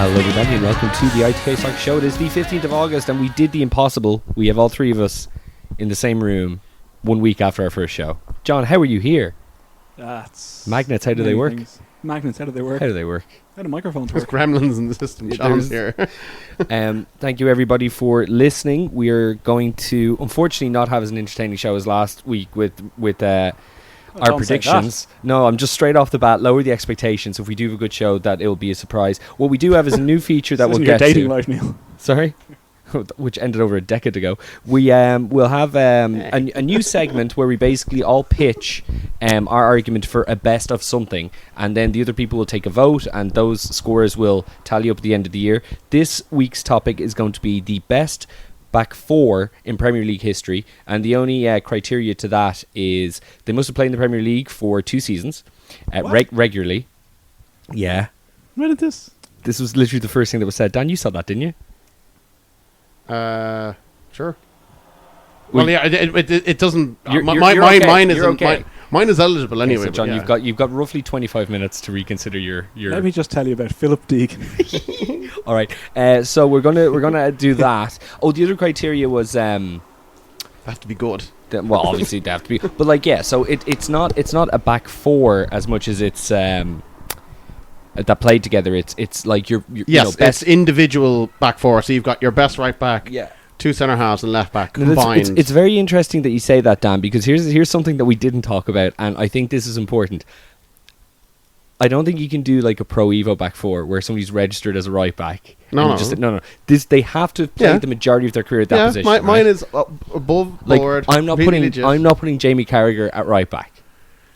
Hello everybody and welcome to the ITK Soccer Show. It is the 15th of August and we did the impossible. We have all three of us in the same room 1 week after our first show. John, how are you here? That's Magnets, how do they work? Things. Magnets, how do they work? How do they work? How do microphones There's work? gremlins in the system. John's here. Thank you everybody for listening. We are going to unfortunately not have as an entertaining show as last week with our predictions. No, I'm just straight off the bat lower the expectations. If we do have a good show, that it will be a surprise. What we do have is a new feature that we'll get dating to. life, Neil. Sorry? Which ended over a decade ago. We will have a new segment where we basically all pitch our argument for a best of something, and then the other people will take a vote, and those scores will tally up at the end of the year. This week's topic is going to be the best back four in Premier League history, and the only criteria to that is they must have played in the Premier League for 2 seasons regularly. Yeah. When did this? This was literally the first thing that was said. Dan, you saw that, didn't you? Sure. Well, yeah, it doesn't. You're Mine isn't. okay. Mine is eligible anyway. So John, yeah. you've got roughly 25 minutes to reconsider your. Let me just tell you about Philip Deegan. All right. So we're gonna do that. Oh, the other criteria was Have to be good. well, obviously they have to be, but like so it's not a back four as much as it's that played together. It's like your Yes, best it's individual back four. So you've got your best right back. Yeah. 2 centre halves and left back No, combined. it's very interesting that you say that, Dan, because here's something that we didn't talk about, and I think this is important. I don't think you can do like a Pro Evo back four where somebody's registered as a right back. No. They have to play the majority of their career at that position. Mine is above board. I'm not putting Jamie Carragher at right back.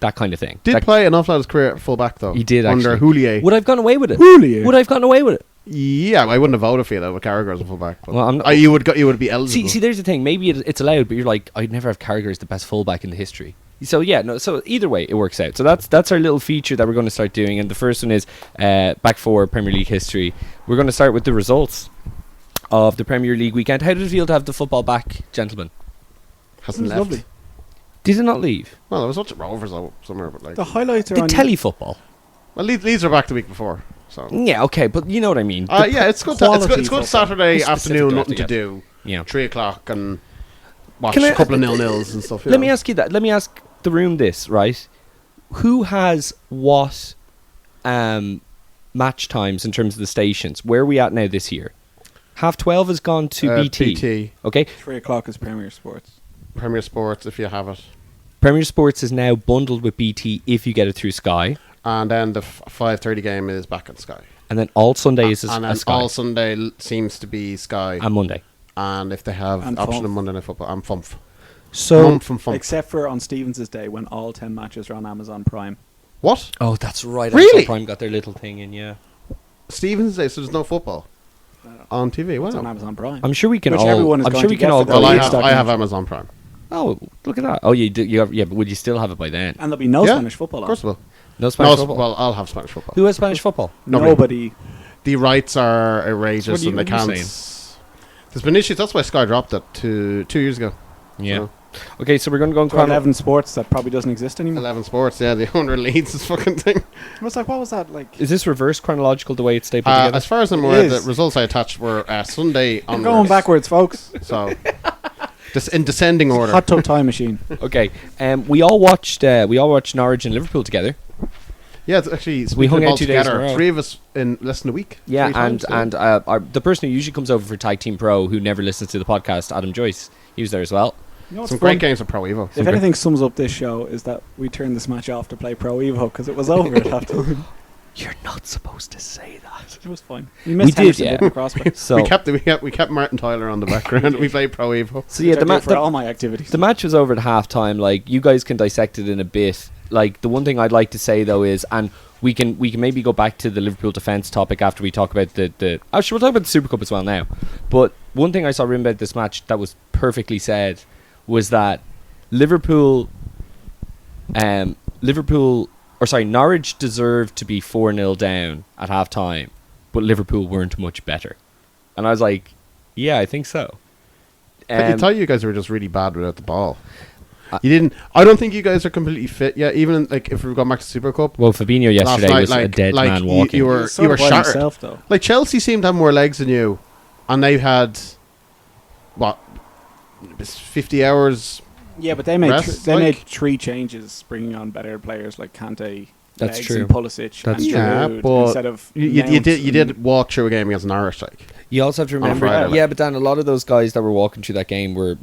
That kind of thing. Did play an awful lot of his career at full back though. He did under actually. Houllier. Would I have gone away with it? Houllier? Would I have gone away with it? Yeah, I wouldn't have voted for you though with Carragher as a full back. But Well, I'm not- you would be eligible. See, there's the thing. Maybe it's allowed, but you're like, I'd never have Carragher as the best fullback in the history. So yeah, no. So either way, it works out. So that's our little feature that we're going to start doing. And the first one is back four Premier League history. We're going to start with the results of the Premier League weekend. How did it feel to have the football back, gentlemen? Hasn't It was left. lovely. Did it not leave? Well, there was lots of Rovers out somewhere, but like The highlights are The on telly football. well, Leeds are back the week before. So Yeah, okay, but you know what I mean. yeah, it's good. quality It's good football. Saturday Specific afternoon, to nothing to get. do. Yeah. 3:00 and watch Can I- a couple of 0-0s and stuff. Let me ask you that. Let me ask the room this, right? Who has what match times in terms of the stations? Where are we at now this year? 12:30 has gone to BT. BT, Okay. 3:00 is Premier Sports. Premier Sports, if you have it, Premier Sports is now bundled with BT if you get it through Sky. and then the 5:30 game is back on Sky. And then all Sunday is and a then Sky. all Sunday seems to be Sky, And Monday. and if they have And option Fumf. of Monday Night Football, and Fumf. So, Fumf. Except for on Stevens' day when all 10 matches are on Amazon Prime. What? oh, that's right. Really? Amazon Prime got their little thing in, yeah. Stevens Day, so there's no football on TV. It's on Wow. Amazon Prime. I'm sure we can Which all. everyone is I'm going sure to we can get all for go. their Well, league I have document. Amazon Prime. Oh, look at that. Oh, you do. You have, yeah, but would you still have it by then? And there'll be no Yeah, Spanish football Of on. course, will. No Spanish No, football. well, I'll have Spanish football. Who has Spanish football? Nobody. The rights are outrageous, So and what they are you can't. There's been issues. That's why Sky dropped it 2 years ago. Yeah. So, Okay, so we're going to go on For 11 Sports that probably doesn't exist anymore. 11 Sports, yeah, the owner leads this fucking thing. I was like, what was that like? Is this reverse chronological the way it's stapled together? As far as I'm It aware, the is. results I attached were Sunday I'm onwards. going backwards, folks. So, in descending order. Hot tub time machine. Okay, we all watched Norwich and Liverpool together. Yeah, it's actually, We hung out 2 days in a together. row. 3 of us in less than a week. Yeah, 3 times, and the person who usually comes over for Tag Team Pro, who never listens to the podcast, Adam Joyce, he was there as well. You know what's some fun? great games of Pro Evo. If anything sums up this show is that we turned this match off to play Pro Evo because it was over at half time. You're not supposed to say that. It was fine. We missed did, Henderson, yeah. didn't we, Crosby? So we kept Martin Tyler on the background. We played Pro Evo. so yeah, Which I do for all my activities. the match was over at halftime. Like, you guys can dissect it in a bit. Like, the one thing I'd like to say though is, and we can maybe go back to the Liverpool defence topic after we talk about the actually we'll talk about the Super Cup as well now. But one thing I saw written about this match that was perfectly said was that Norwich deserved to be 4-0 down at half time, but Liverpool weren't much better. And I was like, yeah, I think so. I thought you guys were just really bad without the ball. You didn't. I don't think you guys are completely fit yet. Even like if we've gone back to Super Cup. Well, Fabinho yesterday night, was a dead man walking. You were shattered. Himself, though. Like Chelsea seemed to have more legs than you, and they had what 50 hours. Yeah, but they made Rest, made 3 changes, bringing on better players like Kante, That's Legs true. and Pulisic, That's and true. Giroud but instead of you Mount did and- walk through a game against Norwich, like. You also have to remember, Friday. yeah, but Dan, a lot of those guys that were walking through that game were,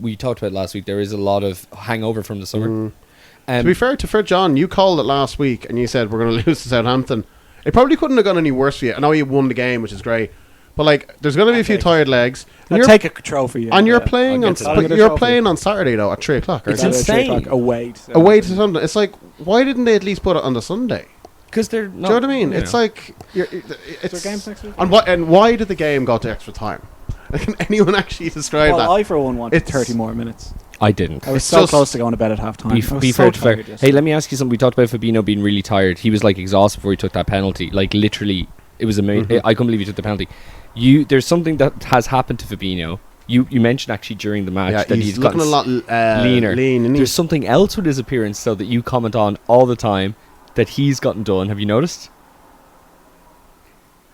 we talked about last week. There is a lot of hangover from the summer. To be fair to John, you called it last week and you said we're going to lose to Southampton. It probably couldn't have gone any worse for you. I know you won the game, which is great, but like, there's going to be a few tired legs. I'll take a trophy. And you're playing I'll on get to that. you're playing on Saturday though at 3:00. It's aren't you? insane. Away Away to Sunday. It's like, why didn't they at least put it on the Sunday? Because they're not. Do you know what I mean? It's like Is there games next week? and why did the game go to extra time? Can anyone actually describe Well, that? I for one wanted It's- 30 more minutes. I didn't. I was It's so just- close to going to bed at half time. Be fair to fair. Hey, let me ask you something. We talked about Fabinho being really tired. He was like exhausted before he took that penalty. Like literally, it was amazing. Mhm. I couldn't believe he took the penalty. There's something that has happened to Fabinho. You mentioned actually during the match that he's gotten looking a lot leaner. lean, isn't he? There's something else with his appearance though that you comment on all the time that he's gotten done. Have you noticed?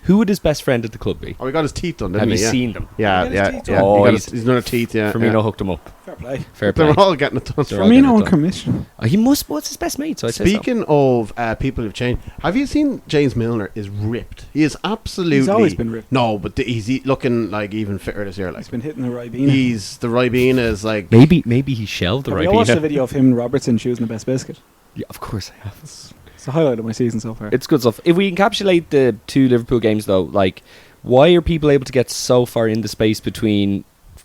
Who would his best friend at the club be? Oh, he got his teeth done, didn't Have he? you Yeah. seen them? Yeah, He got his yeah, teeth yeah. done. Oh, He's done his teeth, yeah. Firmino yeah. hooked him up. Fair play. Fair play. They're all getting it done. They're all getting Firmino it on done. commission. He must. What's his best mate? So I say so. Speaking of people who've changed, have you seen James Milner is ripped? He is absolutely. He's always been ripped. No, but he's looking like even fitter this year. Like He's been hitting the Ribena. the Ribena is like. Maybe he shelved the Have right. you watched the video of him and Robertson choosing the best biscuit? Yeah, of course I have. It's the highlight of my season so far. It's good stuff. If we encapsulate the 2 Liverpool games, though, like, why are people able to get so far in the space between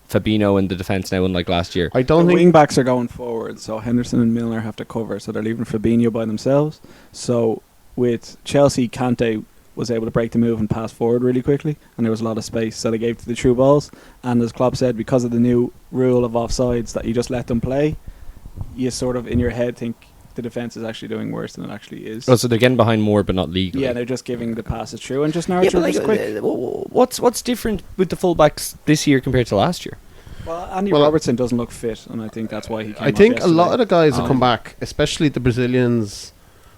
Fabinho and the defence now, unlike last year? I don't the think. wing backs are going forward, so Henderson and Milner have to cover, so they're leaving Fabinho by themselves. So with Chelsea, Kante was able to break the move and pass forward really quickly, and there was a lot of space, so they gave to the true balls. And as Klopp said, because of the new rule of offsides that you just let them play, you sort of in your head think the defence is actually doing worse than it actually is. Oh, so they're getting behind more, but not legally. Yeah, they're just giving the passes through, and just now Yeah, it's but like, just quick. what's different with the fullbacks this year compared to last year? Well, Andy Well, Robertson doesn't look fit, and I think that's why he came I think off a lot of the guys Oh. that come back, especially the Brazilians,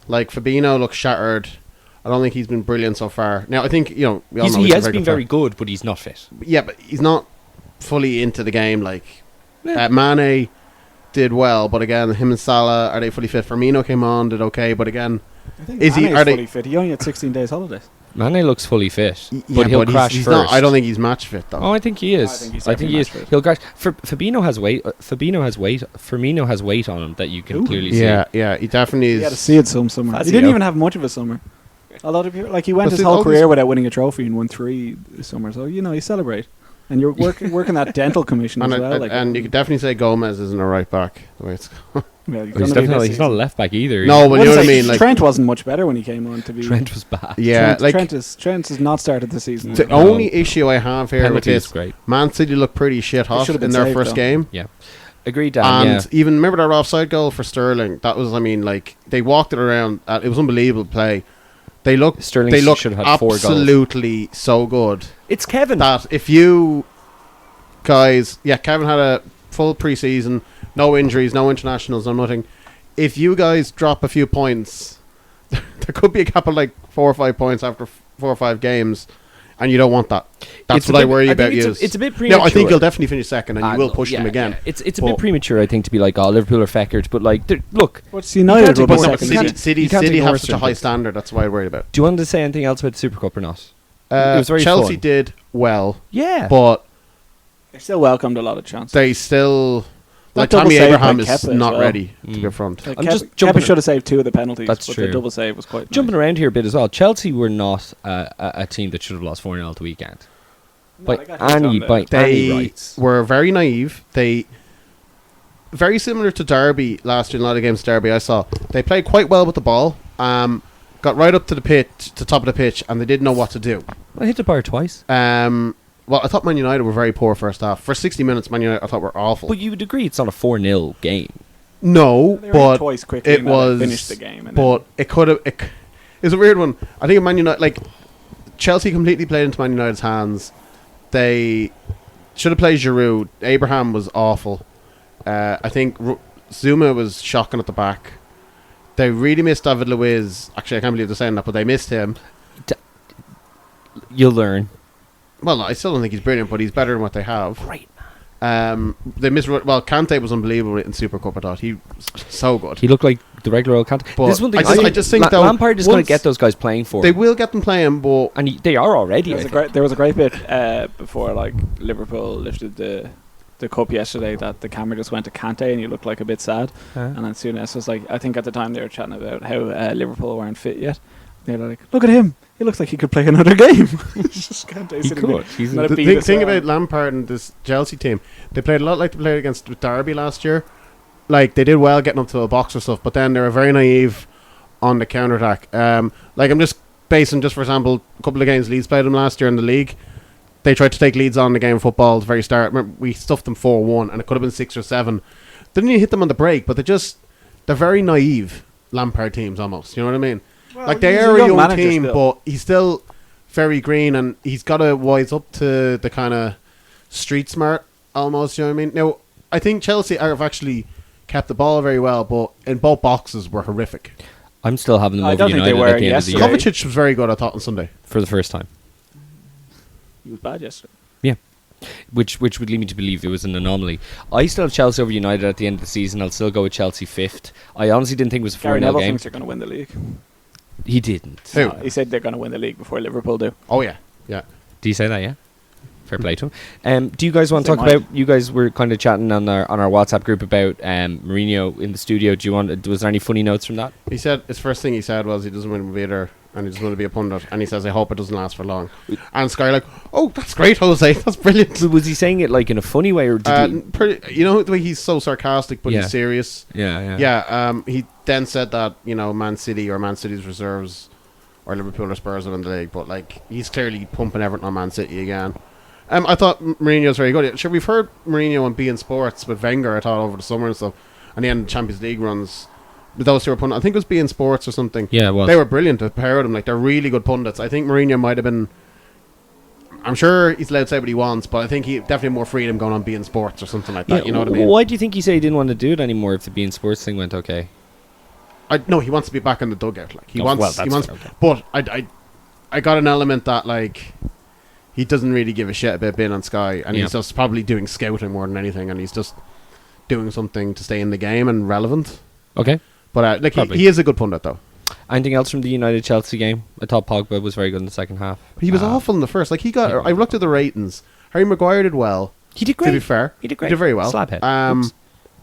like Fabinho, look shattered. I don't think he's been brilliant so far. Now I think we all know He he's a has been good very player. good, but he's not fit. Yeah, but he's not fully into the game. Like Yeah. Mane did well, but again, him and Salah, are they fully fit? Firmino came on, did okay, but again, I think Is he- Mane's are they- fully fit? He only had 16 days holidays. Mane looks fully fit, yeah, but he'll crash he's first. Not, I don't think he's match fit though. Oh, I think he is. I think he's I think he is. definitely match fit. He'll crash. Fabinho has weight. Fabinho has weight. Firmino has weight on him that you can Ooh. clearly see. yeah, he definitely He had to is. see it some summer. Fazio. He didn't even have much of a summer. A lot of people, like he went But his see, whole all career these- without winning a trophy and won 3 this summer. So you celebrate, and you're working that dental commission And, as well. Like, and you could definitely say Gomez isn't a right back. The way it's well, Well, he's not a left back either. No, but you know what I mean. Like Trent wasn't much better when he came on. To be Trent was bad. yeah, like Trent has not started the season. the well. only issue I have here with Penalty was this, great. Man City looked pretty shit hot should've in been their saved, first though. game. Yeah, agreed, Dan. And Yeah. even remember that offside goal for Sterling? That was, I mean, like they walked it around. It was unbelievable play. They look Sterling they look should have had 4 goals. absolutely so good It's Kevin. that if you guys, Kevin had a full preseason, no injuries, no internationals, no nothing. If you guys drop a few points, there could be a couple like 4 or 5 points after 4 or 5 games, and you don't want that. That's It's a what I bit- worry I think about you. it's a bit premature. No, I think you'll definitely finish second, and you will push them again. It's a But- bit premature, I think, to be like, oh, Liverpool are feckers. But like, look, What's United You will can't be take- But you second. can't- City you can't have ignore such a high certain standard. That's why I worry about. do you want to say anything else about the Super Cup or not? It was very Chelsea fun. did well, Yeah, but They still welcomed a lot of chances. they still like double Tammy save by Abraham is Kepa as not well. ready to Mm. be up front. Like I'm just Kepa jumping- should have saved 2 of the penalties. That's but true. the double save was quite jumping nice. around here a bit as well. Chelsea were not a team that should have lost 4-0 at the weekend. No, By they got hit on any the- by any They rights. were very naive. They very similar to Derby last year. In a lot of games, Derby I saw they played quite well with the ball. Got right up to the pitch, to top of the pitch, and they didn't know what to do. I hit the bar twice. Well, I thought Man United were very poor first half. For 60 minutes, Man United I thought were awful. But you would agree it's not a 4-0 game. No, They were but twice quickly it and then they was finished the game. And But it could have. It was a weird one. I think Man United, like Chelsea, completely played into Man United's hands. They should have played Giroud. Abraham was awful. I think Zuma was shocking at the back. They really missed David Luiz. Actually, I can't believe they're saying that, but they missed him. You'll learn. Well, I still don't think he's brilliant, but he's better than what they have. Great. They missed. Well, Kante was unbelievable in Super Cup. I thought he was so good. He looked like the regular old Kante. But This is one thing I just think though, Lampard is going once to get those guys playing for They him. will get them playing, but And they are already. There was a great bit before like Liverpool lifted the cup yesterday that the camera just went to Kante and he looked like a bit sad. And then Souness was like, I think at the time they were chatting about how Liverpool weren't fit yet. They're like, look at him. He looks like he could play another game. It's just Kante He sitting could. there. He's Not a the beat as thing well. about Lampard and this Chelsea team, they played a lot like they played against Derby last year. Like they did well getting up to the box or stuff, but then they were very naive on the counter attack. Like I'm just basing, just for example, a couple of games Leeds played them last year in the league. They tried to take leads on the game of football at the very start. Remember, we stuffed them 4-1, and it could have been 6 or 7. Didn't even hit them on the break, but they're very naive Lampard teams almost. You know what I mean? Well, Like they he's are a young manager team, still. but he's still very green, and he's got to wise up to the kind of street smart almost. You know what I mean? Now I think Chelsea have actually kept the ball very well, but in both boxes were horrific. I'm still having them I over don't think they United were at the end of the year yesterday. Kovacic was very good, I thought, on Sunday. for the first time. He was bad yesterday. Which would lead me to believe it was an anomaly. I still have Chelsea over United at the end of the season. I'll still go with Chelsea 5th. I honestly didn't think it was a Gary 4-0 Neville game. thinks they're going to win the league. He didn't. Who? He said they're going to win the league before Liverpool do. Oh yeah, yeah. Do you say that? Yeah. Fair play to him. Do you guys want to They talk might. about? You guys were kind of chatting on our WhatsApp group about Mourinho in the studio. Do you want? Was there any funny notes from that? He said his first thing he said was he doesn't want to be there and he doesn't want to be a pundit, and he says I hope it doesn't last for long. And Sky like, oh, that's great, Jose, that's brilliant. Was he saying it like in a funny way, or did he? You know the way he's so sarcastic, but Yeah. he's serious. Yeah. Yeah. He then said that Man City or Man City's reserves or Liverpool or Spurs will win the league, but like he's clearly pumping everything on Man City again. I thought Mourinho's very good. Sure, we've heard Mourinho on beIN Sports with Wenger, I thought, over the summer and stuff, and the end of Champions League runs. With those two were pundits. I think it was beIN Sports or something. Yeah, it was. They were brilliant. A pair of them, like they're really good pundits. I think Mourinho might have been. I'm sure he's allowed to say what he wants, but I think he definitely more freedom going on beIN Sports or something like that. You know what I mean? Why do you think he said he didn't want to do it anymore if the beIN Sports thing went okay? No, he wants to be back in the dugout. Like he Oh, wants. well, he that's wants. fair, okay. But I got an element that like he doesn't really give a shit about being on Sky, and Yeah. he's just probably doing scouting more than anything, and he's just doing something to stay in the game and relevant. Okay. But like Probably. he is a good pundit though. Anything else from the United Chelsea game? I thought Pogba was very good in the second half. But he was awful in the first. Like he got. I looked at the ratings. Harry Maguire did well. He did To be fair, He did great. He did very well. Slabhead.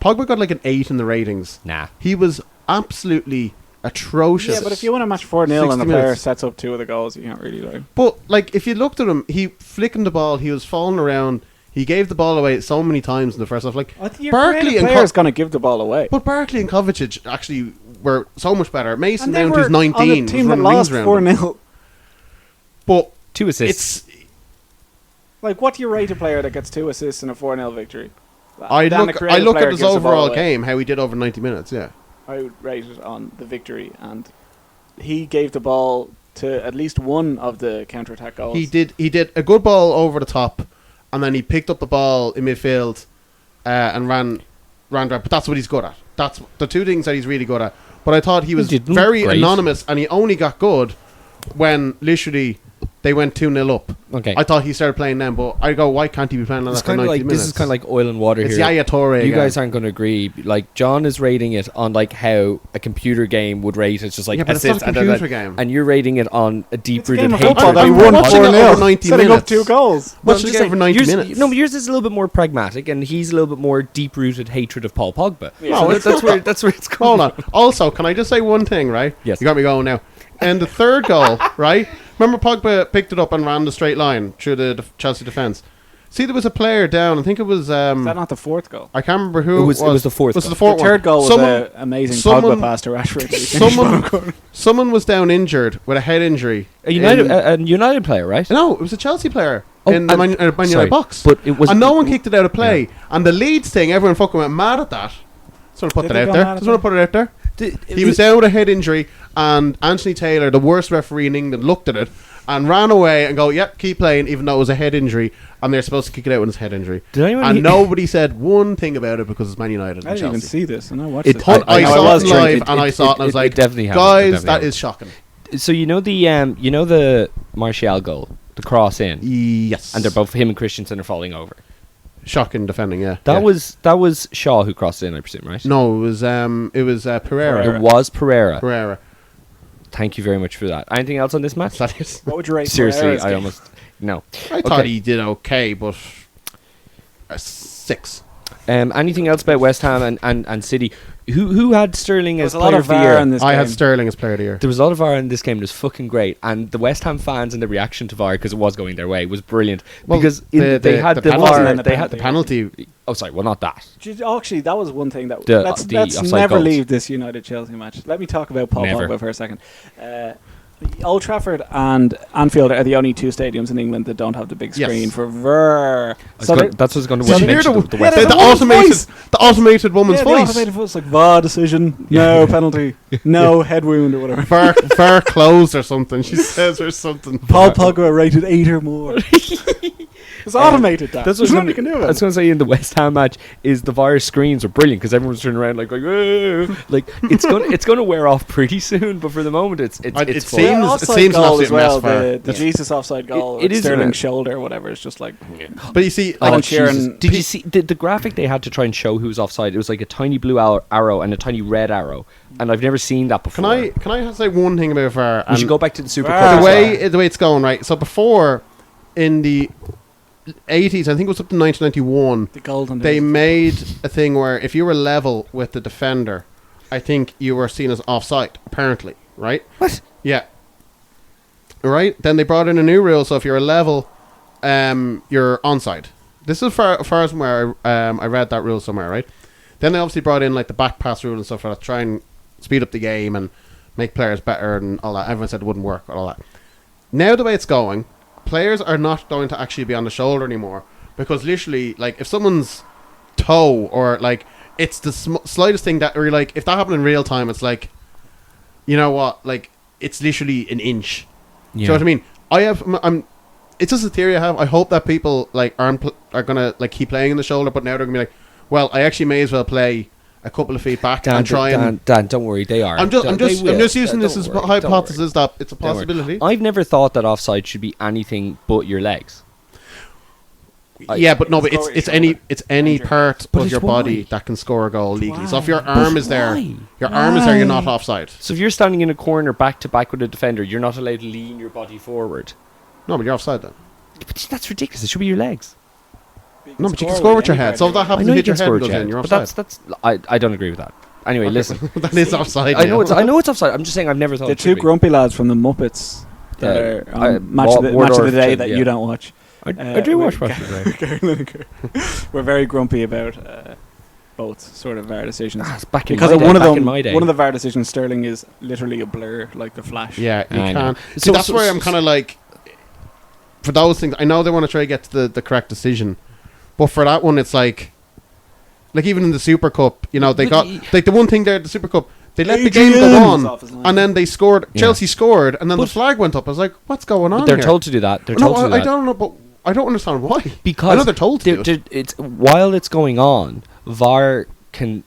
Pogba got like an 8 in the ratings. Nah. He was absolutely atrocious. Yeah, but if you win a match 4-0 and 60 the player minutes. sets up 2 of the goals, you can't really like. But like, if you looked at him, he flicking the ball. He was falling around. He gave the ball away so many times in the first half. Like Barkley and player's going to give the ball away. but Barkley and Kovacic actually were so much better. Mason And they Mount, were who's 19, on a was team that running lost rings around him. 4-0. But 2 assists. it's Like, what do you rate a player that gets 2 assists in a 4-0 victory? I Dan, a look creative player at his gives the ball overall away. game, how he did over 90 minutes. Yeah, I would rate it on the victory, and he gave the ball to at least one of the counter-attack goals. he did a good ball over the top, and then he picked up the ball in midfield and ran drive. But that's what he's good at. That's the two things that he's really good at. But I thought he was did very great. anonymous, and he only got good when literally they went 2-0 up. Okay. I thought he started playing then, but I go, why can't he be playing on It's that for 90 kind of like minutes? this is kind of like oil and water it's here. Yaya Toure You again. guys aren't going to agree. Like John is rating it on like how a computer game would rate. It's just like Yeah, but it's not assist a and computer game. and you're rating it on a It's a deep-rooted game of hatred. football that he I'm won watching it 4-0, over 90 setting up minutes. 2 goals. Well, Watch I'm the just game for 90 yours, minutes. No, but yours is a little bit more pragmatic, and he's a little bit more deep-rooted hatred of Paul Pogba. Yeah. So No, that's where it's going. Hold on. Also, can I just say one thing, right? Yes. You got me going now. And the third goal, right? Remember Pogba picked it up and ran the straight line through the Chelsea defence. See, there was a player down. I think it was. Is that not the 4th goal? I can't remember who It was the fourth Was goal. the fourth The 3rd goal was Someone- an amazing someone- Pogba pass to Rashford. that he finished on. Someone was down injured with a head injury. A United, in- a United player, right? no, it was a Chelsea player Oh, in the and- Man sorry, United box. but it was- and no one kicked it out of play. And the Leeds thing, everyone fucking went mad at that. Just want to put Did that they out go there. mad at Just want to put it out there. He was down with a head injury, and Anthony Taylor, the worst referee in England, looked at it and ran away and go, yep, keep playing, even though it was a head injury, and they're supposed to kick it out when it's a head injury. And nobody said one thing about it because it's Man United I and didn't Chelsea. even see this, and I watched I it. saw it live, and I saw it, and I was like, definitely guys, that is shocking. So you know the Martial goal, the cross in, Yes. and they're both him and Christensen are falling over. Shocking defending, yeah. That was Shaw who crossed it in, I presume, right? No, it was Pereira. It was Pereira. Pereira. Thank you very much for that. Anything else on this match? That is. What would you rate? Seriously, Pereira's I game? almost no. I thought he did okay, but a 6. Anything else about West Ham and City? Who had Sterling There as was a lot player of of the VAR year? in this I had game. Sterling as player of the year. There was a lot of VAR in this game. It was fucking great, and the West Ham fans and the reaction to VAR, because it was going their way, was brilliant. Well, because they had the penalty- VAR, and they had The penalty. Oh, sorry. Well, not that. Actually, that was one thing that The let's offside never goals. leave this United Chelsea match. Let me talk about Paul Never. Pogba for a second. Old Trafford and Anfield are the only two stadiums in England that don't have the big Yes. screen for VAR. That's what I was going to so mention. they're The West yeah, Ham. The automated woman's the voice. automated voice, like VAR decision, no penalty, no head wound or whatever. Far closed or something. She says or something. Paul Pogba rated 8 or more. It's automated. That's There's what nothing you can do I about was it. going to say in the West Ham match is the VAR screens are brilliant because everyone's turning around like it's going to wear off pretty soon. But for the moment, it's It fun. seems- The offside seems an goal absolute as well. mess for- The yeah. Jesus offside goal. It It is is a Sterling's mess. shoulder or whatever. It's just like But you see, Alan like, Shearer. Jesus. Did you see the graphic they had to try and show who was offside? It was like a tiny blue arrow and a tiny red arrow, and I've never seen that before. can I say one thing about VAR? We should go back to the Super VAR. Cup. the as way well. the way it's going, right? So before, in the 80s, I think it was up to 1991, the golden they days. made a thing where if you were level with the defender, I think you were seen as offside, apparently, right? What? Yeah. Right? Then they brought in a new rule, so if you're a level, you're onside. This is far as where I read that rule somewhere, right? Then they obviously brought in like the back pass rule and stuff like that, try and speed up the game and make players better and all that. Everyone said it wouldn't work, all that. Now the way it's going, players are not going to actually be on the shoulder anymore because literally, like, if someone's toe or like it's the slightest thing that, or like if that happened in real time, it's like, you know what, like it's literally an inch. Do you know what I mean? It's just a theory I have. I hope that people like are gonna like keep playing in the shoulder, but now they're gonna be like, well, I actually may as well play a couple of feet back and try and. Dan, don't worry, they are. I'm just using this as a hypothesis that it's a Don't worry. possibility. I've never thought that offside should be anything but your legs. Yeah, but no, but It's it's score any your it's any shoulder. part But of it's your body why? that can score a goal legally. So if Why? your arm is there, why? your arm is there, you're not offside. So if you're standing in a corner back to back with a defender, you're not allowed to lean your body forward. No, but you're offside then. But that's ridiculous. It should be your legs. No, but you can score with your head. So if that I happens, know to you hit your can head score and with goes your in, head, you're but offside. I don't agree with that. Anyway, listen. That is offside. I know yeah. it's offside. I'm just saying I've never thought The it two should be. grumpy lads from the Muppets that are on match of the Wardorf day said, that yeah. you don't watch. I do watch Match of the Day. Gary Lineker. We're very grumpy about both sort of VAR decisions. It's back in Because my of day, one of back them, in my day. one of the VAR decisions, Sterling is literally a blur, like the Flash. Yeah, you I know. can. So- See, that's so- where I'm kind of like, for those things, I know they want to try to get to the correct decision, but for that one, it's like even in the Super Cup, you know, they But got like the one thing there, the Super Cup, they let the game Adrian! go Was off on, his line. and then they scored. Yeah. Chelsea scored, and then But- the flag went up. I was like, what's going on? But they're here? told to do that. They're No, told to do I that. don't know, but I don't understand why. Because I know they're told to do it. it's while it's going on, VAR can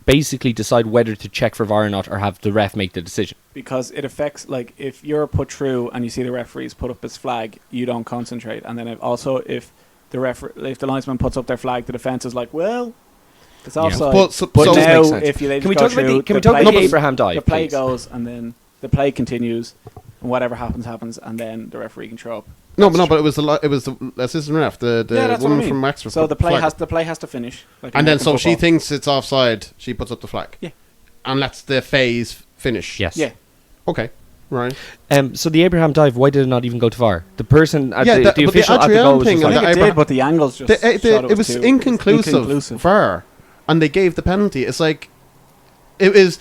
basically decide whether to check for VAR or not, or have the ref make the decision. Because it affects, like, if you're put through and you see the referees put up his flag, you don't concentrate. And then if the linesman puts up their flag, the defence is like, well, it's offside. But so But so- now- now, makes sense. if you Can we go talk about through, the play- Abraham dive? the play please? goes, and then the play continues, and whatever happens, and then the referee can throw up. no, but it was the assistant ref, the Yeah, that's what I woman mean. from Max. So the play has to finish. Like and then American so she football. thinks it's offside. She puts up the flag. Yeah. And lets the phase finish. Yes. Yeah. Okay. Right. So the Abraham dive, why did it not even go to VAR? The person at Yeah, the but the official at the Adrian goal was thing just and I like, think it Abraham- did, but the angles just The- showed it was too inconclusive. VAR, and they gave the penalty. It's like it's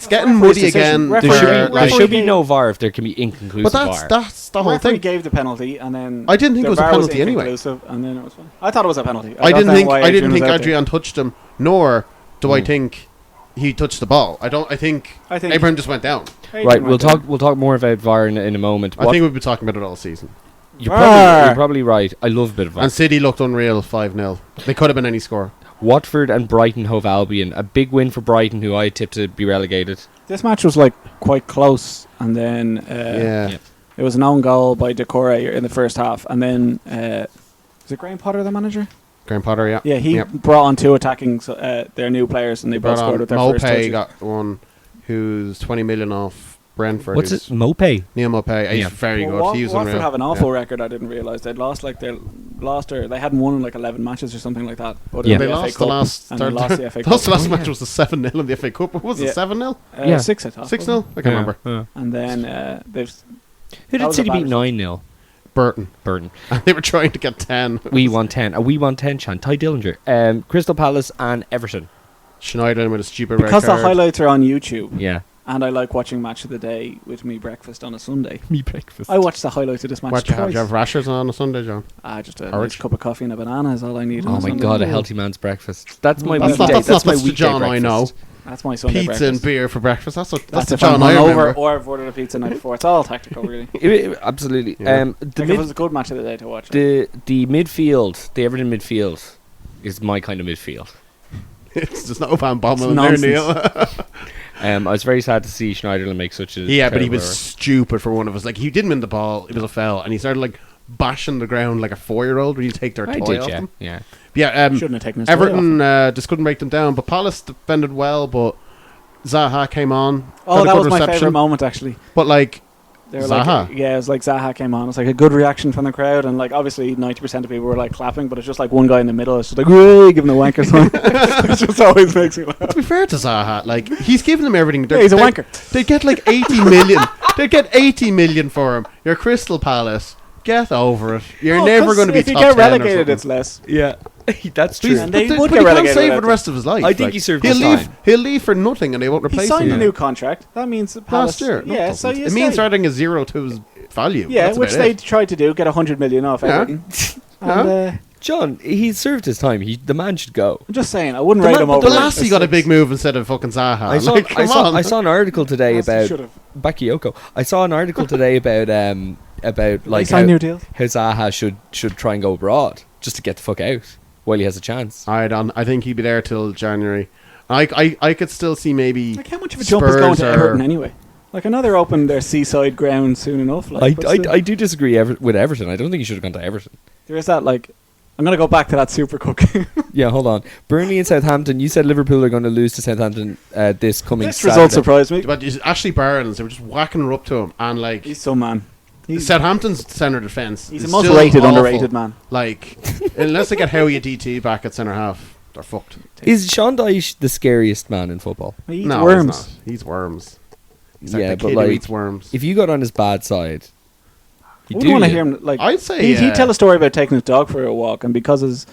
getting referee's muddy decision. again. Referee- there should where, be, like- there should be no VAR if there can be inconclusive but VAR. that's the The whole referee thing. gave the penalty, and then I didn't think the it was a VAR penalty anyway. inconclusive, and then it was fine. I thought it was a penalty. I didn't don't know think why I didn't was think out there. Adrian touched him, nor do I think he touched the ball. I think Abraham just went down. Right, we'll talk more about VAR in a moment. I think we've been talking about it all season. You're probably right. I love a bit of VAR. And City looked unreal 5-0. They could have been any score. Watford and Brighton Hove Albion. A big win for Brighton, who I tipped to be relegated. This match was like quite close, and then it was an own goal by Decore in the first half, and then is it Graham Potter the manager? Graham Potter, yeah. Yeah, he brought on two attacking their new players, and they both scored with their first touches. Mopay got one who's 20 million off Brentford. What's it? Mopay? Neil Mopay. He's very good. He was Watford unreal. have an awful record. I didn't realise they'd lost or they hadn't won in like 11 matches or something like that. But they lost the last. And they lost the FA Cup. The last match was the 7-0 in the FA Cup. What was it? 7-0? 6 I thought. 6-0. I can't remember. Yeah. And then they've. Who did City beat 9-0? Burton. And they were trying to get 10. We won 10. We won 10, Sean. Ty Dillinger. Crystal Palace and Everton. Schneider with a stupid because red card. the highlights are on YouTube. Yeah. And I like watching Match of the Day with me breakfast on a Sunday. Me breakfast. I watched the highlights of this match twice. Do you have rashers on a Sunday, John? Just a nice cup of coffee and a banana is all I need. Oh my God, a healthy man's breakfast. That's my that's weekday. That's my the weekday John breakfast. I know. That's my Sunday Pizza breakfast. and beer for breakfast. That's the if John I'm I remember. or I've ordered a pizza night before. It's all tactical, really. Absolutely. Yeah. It was a good match of the day to watch. The midfield, the Everton midfield, is my kind of midfield. There's no Van Bommel in there, Neil. I was very sad to see Schneiderlin make such a but he was stupid for one of us. Like, he didn't win the ball. It was a foul, and he started like bashing the ground like a 4-year-old when you take their toy off them. Yeah. Shouldn't have taken his Everton just couldn't break them down. But Palace defended well, but Zaha came on. Oh, that was my favourite moment, actually. But like, Zaha? It was like Zaha came on. It was like a good reaction from the crowd, and like obviously 90% of people were like clapping, but it's just like one guy in the middle. It's just like, "Whoa," giving the wanker sign. It just always makes me laugh. To be fair to Zaha, like, he's giving them everything. He's a wanker. They'd get like 80 million. They'd get 80 million for him. You're Crystal Palace. Get over it. You're never going to be top 10 if you get relegated, it's less. Yeah. That's true. And they would but get he relegated. can't save for the rest of his life. I think he served his leave. time. He'll leave for nothing, and they won't replace him. He signed a new contract. That means that Palace, last year. No, yeah, so it means adding a zero to his value. Yeah, which they tried to do, get 100 million off Everton. And, John, he served his time. The man should go. I'm just saying, I wouldn't rate him over. The Lassie got a big move instead of fucking Zaha. I saw an article today about Bakayoko. I saw an article today about like how Zaha should try and go abroad just to get the fuck out while he has a chance. I think he'd be there till January. I could still see maybe. Like, how much of a jump is going to Everton anyway? Like, I know they're open their seaside ground soon enough. Like, I do disagree with Everton. I don't think he should have gone to Everton. There is that, like, I'm going to go back to that Super Cup game. Yeah, hold on. Burnley and Southampton. You said Liverpool are going to lose to Southampton this coming Saturday. Result surprised me. But Ashley Barnes, they were just whacking her up to him, and like, he's some man. Southampton's centre defence. He's the most rated, underrated man. Like, unless they get Howie DT back at centre half, they're fucked. Is Sean Dyche the scariest man in football? He eats worms. He's worms. He's yeah, like the but kid like, who eats worms. If you got on his bad side, I wouldn't want to hear him. Like, I'd say he'd tell a story about taking his dog for a walk, and because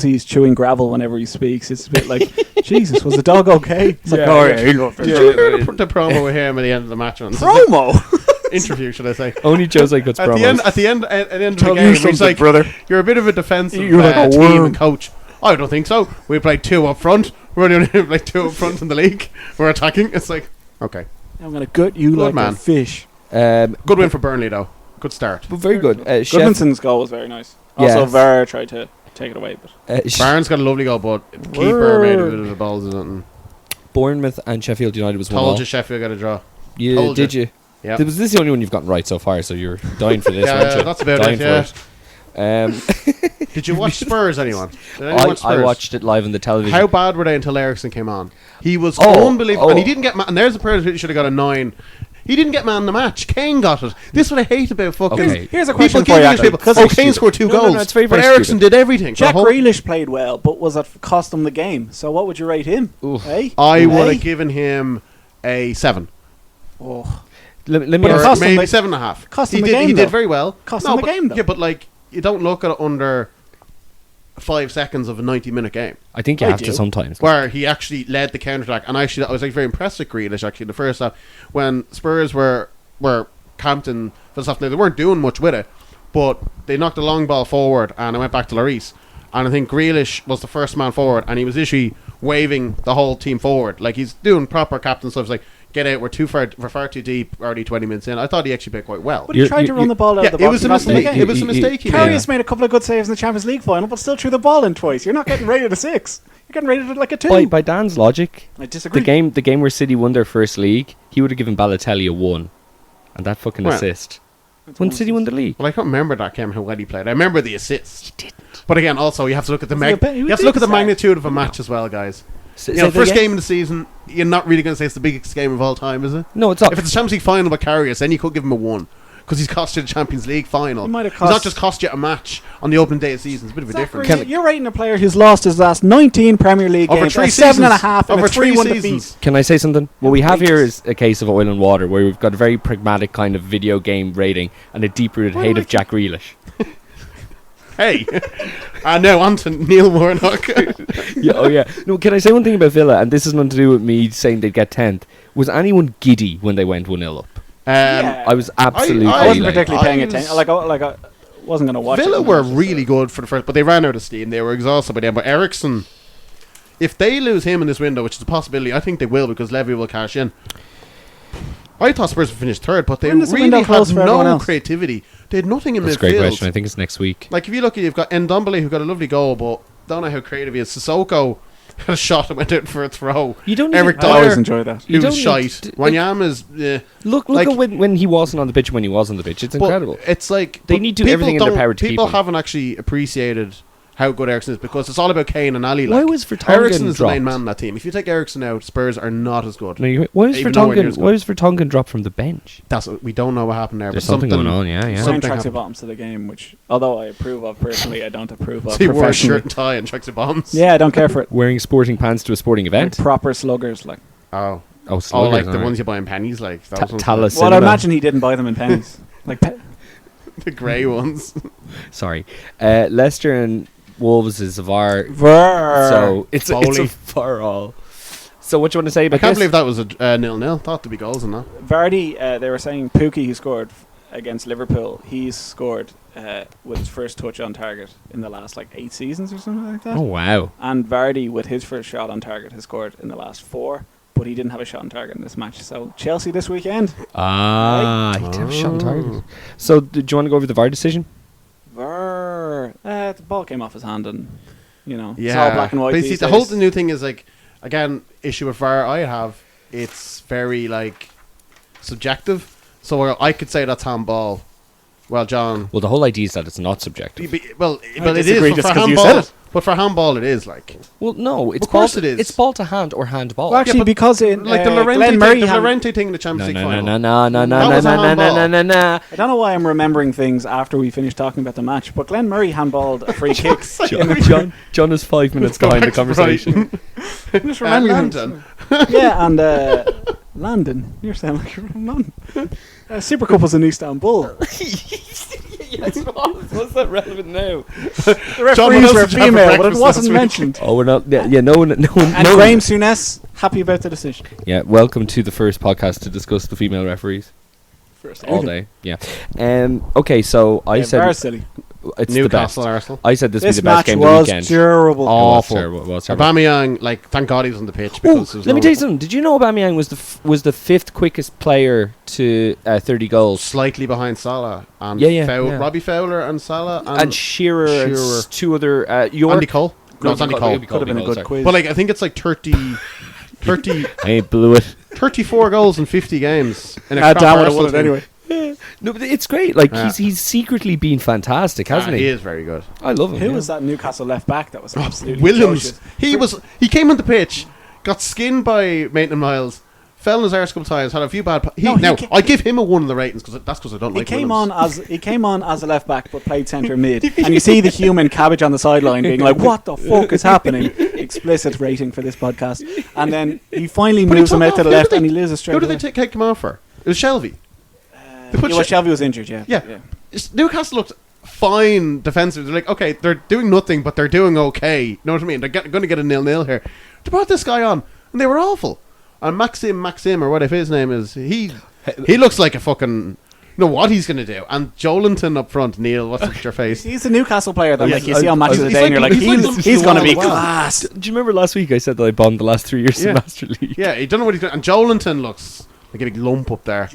he's chewing gravel whenever he speaks, it's a bit like, Jesus, was the dog okay? It's like, oh yeah, he loved it. Did you hear the promo with him at the end of the match? Promo? Interview, should I say? Only Jose gets promos. At the end of the game, he's like, brother, you're a bit of a defensive team and coach. I don't think so. We played 2 up front. We're only like 2 up front in the league. We're attacking. It's like, okay. I'm going to gut you like a fish. Good win for Burnley, though. Good start. But very good. Goodmanson's goal was very nice. Also, Ver tried to take it away. But Barnes got a lovely goal, but keeper made a bit of the balls or something. Bournemouth and Sheffield United was 1-1. Told you Sheffield got a draw. Did you? Yeah. This is the only one you've gotten right so far, so you're dying for this, aren't you? That's about dying it, yeah. Did you watch Spurs, anyone? I watched it live on the television. How bad were they until Ericsson came on? He was unbelievable. And he didn't get and there's a person who should have got a 9. He didn't get man in the match. Kane got it. This is what I hate about fucking... Okay. Here's a question for you, actually. Kane scored 2 goals. No, it's very, but very Ericsson did everything. Jack Grealish played well, but was that cost him the game? So what would you rate him? I would have given him a 7. Oh. Let me maybe 7.5. Cost him the game, he did very well. Cost him the game, though. Yeah, but like, you don't look at it under 5 seconds of a 90-minute game. I think you have to sometimes. Where he actually led the counter-attack. And actually, I was like very impressed with Grealish, actually, in the first half. When Spurs were Campton, they weren't doing much with it. But they knocked a long ball forward, and I went back to Lloris. and I think Grealish was the first man forward, and he was literally waving the whole team forward. Like, he's doing proper captain stuff. He's like, get out, we're far too deep already 20 minutes in. I thought he actually played quite well. But he tried to run the ball out of the box. It was a mistake. It was a mistake. Karius made a couple of good saves in the Champions League final, but still threw the ball in twice. You're not getting rated a 6. You're getting rated like a 2. By Dan's logic, I disagree. the game where City won their first league, he would have given Balotelli a 1. And that fucking assist. When City won the league. Well, I can't remember that game how well he played. I remember the assists. He didn't. But again, also you have to look at the magnitude of a match as well, guys. First game of the season, you're not really going to say it's the biggest game of all time, is it? No, it's not. If it's a Champions League final with Karius, then you could give him a 1 because he's cost you the Champions League final. He's not just cost you a match on the opening day of the season. It's a bit of a difference. You're rating a player who's lost his last 19 Premier League over games, 3 7.5 over 3 seasons. Can I say something? What we have here is a case of oil and water, where we've got a very pragmatic kind of video game rating and a deep-rooted hate of Jack Grealish. Hey, no, on to Neil Warnock. No, can I say one thing about Villa? And this has nothing to do with me saying they'd get 10th. Was anyone giddy when they went 1-0 up? I was absolutely. I wasn't particularly paying attention. I wasn't going to watch. Villa were really good for the first, but they ran out of steam. They were exhausted by them. But Ericsson, if they lose him in this window, which is a possibility, I think they will because Levy will cash in. I thought Spurs would finish 3rd, but they really had no creativity. They had nothing in midfield. That's a great question. I think it's next week. Like, if you look at, you've got Ndombele, who got a lovely goal, but don't know how creative he is. Sissoko had a shot and went out for a throw. You don't. Eric I always enjoy that. He was shite. Wanyama's. Look at when he wasn't on the pitch. When he was on the pitch, it's incredible. It's like they need to do everything in their power to keep him. People haven't actually appreciated how good Ericsson is because it's all about Kane and Ali. Why was Vertonghen Ericsson is dropped? the main man in that team. If you take Ericsson out, Spurs are not as good. No, why was Vertonghen dropped from the bench? We don't know what happened there. There's something going on, yeah. Wearing tracksuit bottoms to the game, which, although I approve of personally, I don't approve of. So he wore a shirt and tie and tracksuit bottoms. Yeah, I don't care for it. Wearing sporting pants to a sporting event. Like proper sluggers, like. Oh, sluggers, like the ones you buy in pennies, like those Well, I imagine he didn't buy them in pennies, like the grey ones. Sorry, Leicester and Wolves is a VAR. So it's a VAR all. So what do you want to say about this? I can't believe that was a 0-0. Thought to be goals in that. Vardy, they were saying Pookie, who scored against Liverpool, he's scored with his first touch on target in the last 8 seasons or something like that. Oh wow! And Vardy, with his first shot on target, has scored in the last 4. But he didn't have a shot on target in this match. So Chelsea this weekend. He didn't have a shot on target. So do you want to go over the VAR decision? The ball came off his hand, and it's all black and white. But see, the whole new thing is again, issue with VAR I have. It's very subjective. So I could say that's handball. Well, John. Well, the whole idea is that it's not subjective. But it is for handball. But for handball, it is Well, no, it's of course it is. It's ball to hand or handball. Well, actually, because in the Llorente thing in the Champions League final. No. I don't know why I'm remembering things after we finished talking about the match, but Glenn Murray handballed a free kick. John is 5 minutes behind the conversation. Just remembering and London. You're saying like you're from London. Super Cup was in Istanbul. Yes, what's that relevant now? The referees were female, but it wasn't mentioned. Oh, we're not. Yeah, no one. And Graham Souness, happy about the decision. Yeah, welcome to the first podcast to discuss the female referees. All day, yeah. Okay, so I said very silly. It's Newcastle, the best. Arsenal. I said this was the best game of the weekend. Terrible. Awful. It was terrible. Aubameyang, thank God he was on the pitch. Because let me tell you something. Did you know Aubameyang was the 5th quickest player to 30 goals? Slightly behind Salah. And Robbie Fowler and Salah. And Shearer. And 2 other... York. Andy Cole? No, it's Andy Cole. Could have been a good quiz. But I think it's 30... I blew it. 34 goals in 50 games. In Dan would have won it anyway. No, but it's great. He's secretly been fantastic, hasn't he? He is very good. I love him. Who was that Newcastle left back that was absolutely Williams? atrocious? He came on the pitch, got skinned by Maitland-Niles, fell in his arse a couple times, had a few bad. I give him a 1 in the ratings because I don't like. He came on as a left back but played centre mid, and you see the human cabbage on the sideline being like, "What the fuck is happening?" Explicit rating for this podcast, and then he finally moves him out to the left, and he loses straight. Who did they take him off for? It was Shelby. Shelby was injured, yeah. Newcastle looked fine defensively. They're okay, they're doing nothing, but they're doing okay. You know what I mean? They're going to get a 0-0 here. They brought this guy on, and they were awful. And Maxim, or whatever his name is, he looks like a fucking know what he's going to do. And Joelinton up front, Neil, what's up your face? He's a Newcastle player that Yes, like you see on Match of the he's Day and you're like- like, he's going to be wow. class. Do you remember last week I said that I bombed the last 3 years Yeah. in Master League? Yeah, he don't know what he's doing. And Joelinton looks like a big lump up there.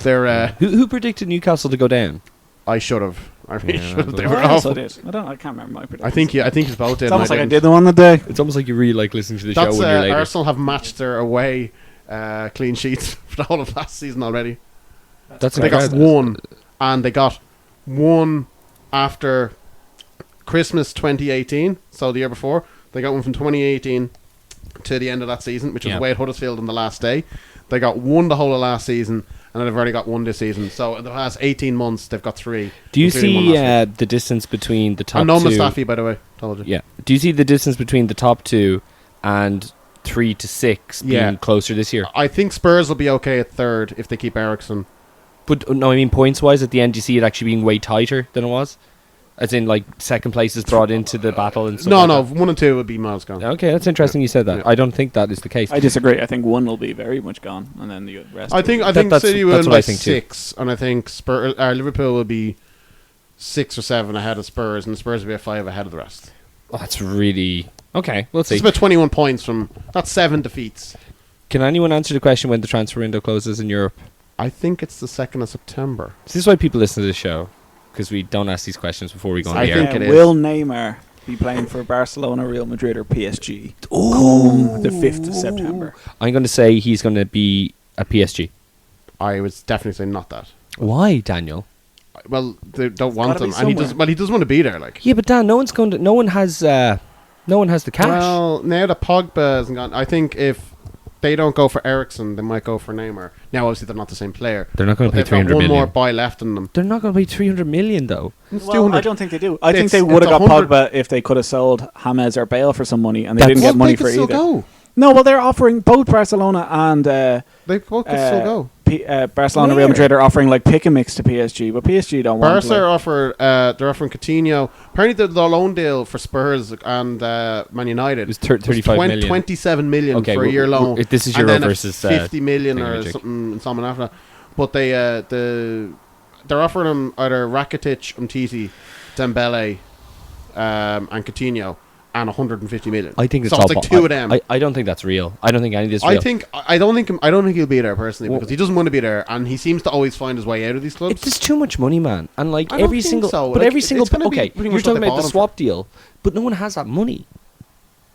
They're, Who predicted Newcastle to go down? I should have. I really Yeah, should have. They I were I also awful. did. I can't remember my prediction. I think he's both did. It's and almost like I didn't. did them on the day. It's almost like you really like listening to the That's show when you're later. Arsenal have matched their away clean sheets for the whole of last season already. That's They got incredible. one, and they got one after Christmas 2018. So the year before, they got one from 2018 to the end of that season, which was Yeah. away at Huddersfield on the last day. They got one the whole of last season, and then they've already got one this season. So in the past 18 months, they've got three. Do you including one see last week. the distance between the top And no two? Mustafi, by the way. Told you. Yeah. Do you see the distance between the top two and 3 to 6 being Yeah. closer this year? I think Spurs will be okay at third if they keep Ericsson. But no, I mean points wise, at the end, do you see it actually being way tighter than it was? As in, like second place is brought into the battle and stuff. No, like no, that? 1 and 2 would be miles gone. Okay, that's interesting you said that. Yeah. I don't think that is the case. I disagree. I think one will be very much gone, and then the rest. I think that's- City will that's win what by I think too. 6, and I think Liverpool will be 6 or 7 ahead of Spurs, and the Spurs will be at 5 ahead of the rest. Oh, that's really okay. We'll see. It's about 21 points from that's 7 defeats. Can anyone answer the question when the transfer window closes in Europe? I think it's the 2nd of September. This is why people listen to this show, because we don't ask these questions before we go on I the think air. it is. Will Neymar be playing for Barcelona, Real Madrid, or PSG come the 5th of September? I'm going to say he's going to be at PSG. I would definitely say not that. Why, Daniel? Well, they don't want gotta him, be and he does. somewhere. Well, he doesn't want to be there. Like, Yeah, but Dan, no one's going to. No one has the cash. well, now that Pogba hasn't gone, I think if they don't go for Ericsson, they might go for Neymar. Now, obviously, they're not the same player. They're not going to But pay they've got 300 one million. more buy left in them. They're not going to pay 300 million though. It's Well, 200. I don't think they do. I think It's- they would have it's got 100. Pogba if they could have sold James or Bale for some money, and they That's- didn't get Well, money they for could still either. go. No, well, they're offering both Barcelona and They both could still go. Barcelona, Where? Real Madrid are offering like pick a mix to PSG, but PSG don't want. Barca Like, offered. They're offering Coutinho. Apparently, the loan deal for Spurs and Man United It was 35 million. 27 million Okay, for a year loan. this is and Euro then a versus 50 million or thingamajig. something in something after that. But they're offering them either Rakitic, Umtiti, Dembele, and Coutinho, and 150 million. I think it's so. all It's like two of them. I don't think that's real. I don't think any of this is real. I don't think he'll be there personally Well- because he doesn't want to be there, and he seems to always find his way out of these clubs. It's just too much money, man. And like I don't every think single, so. but Like, every it's single. gonna be Okay, pretty you're much what talking they about the bought him swap deal, but no one has that money.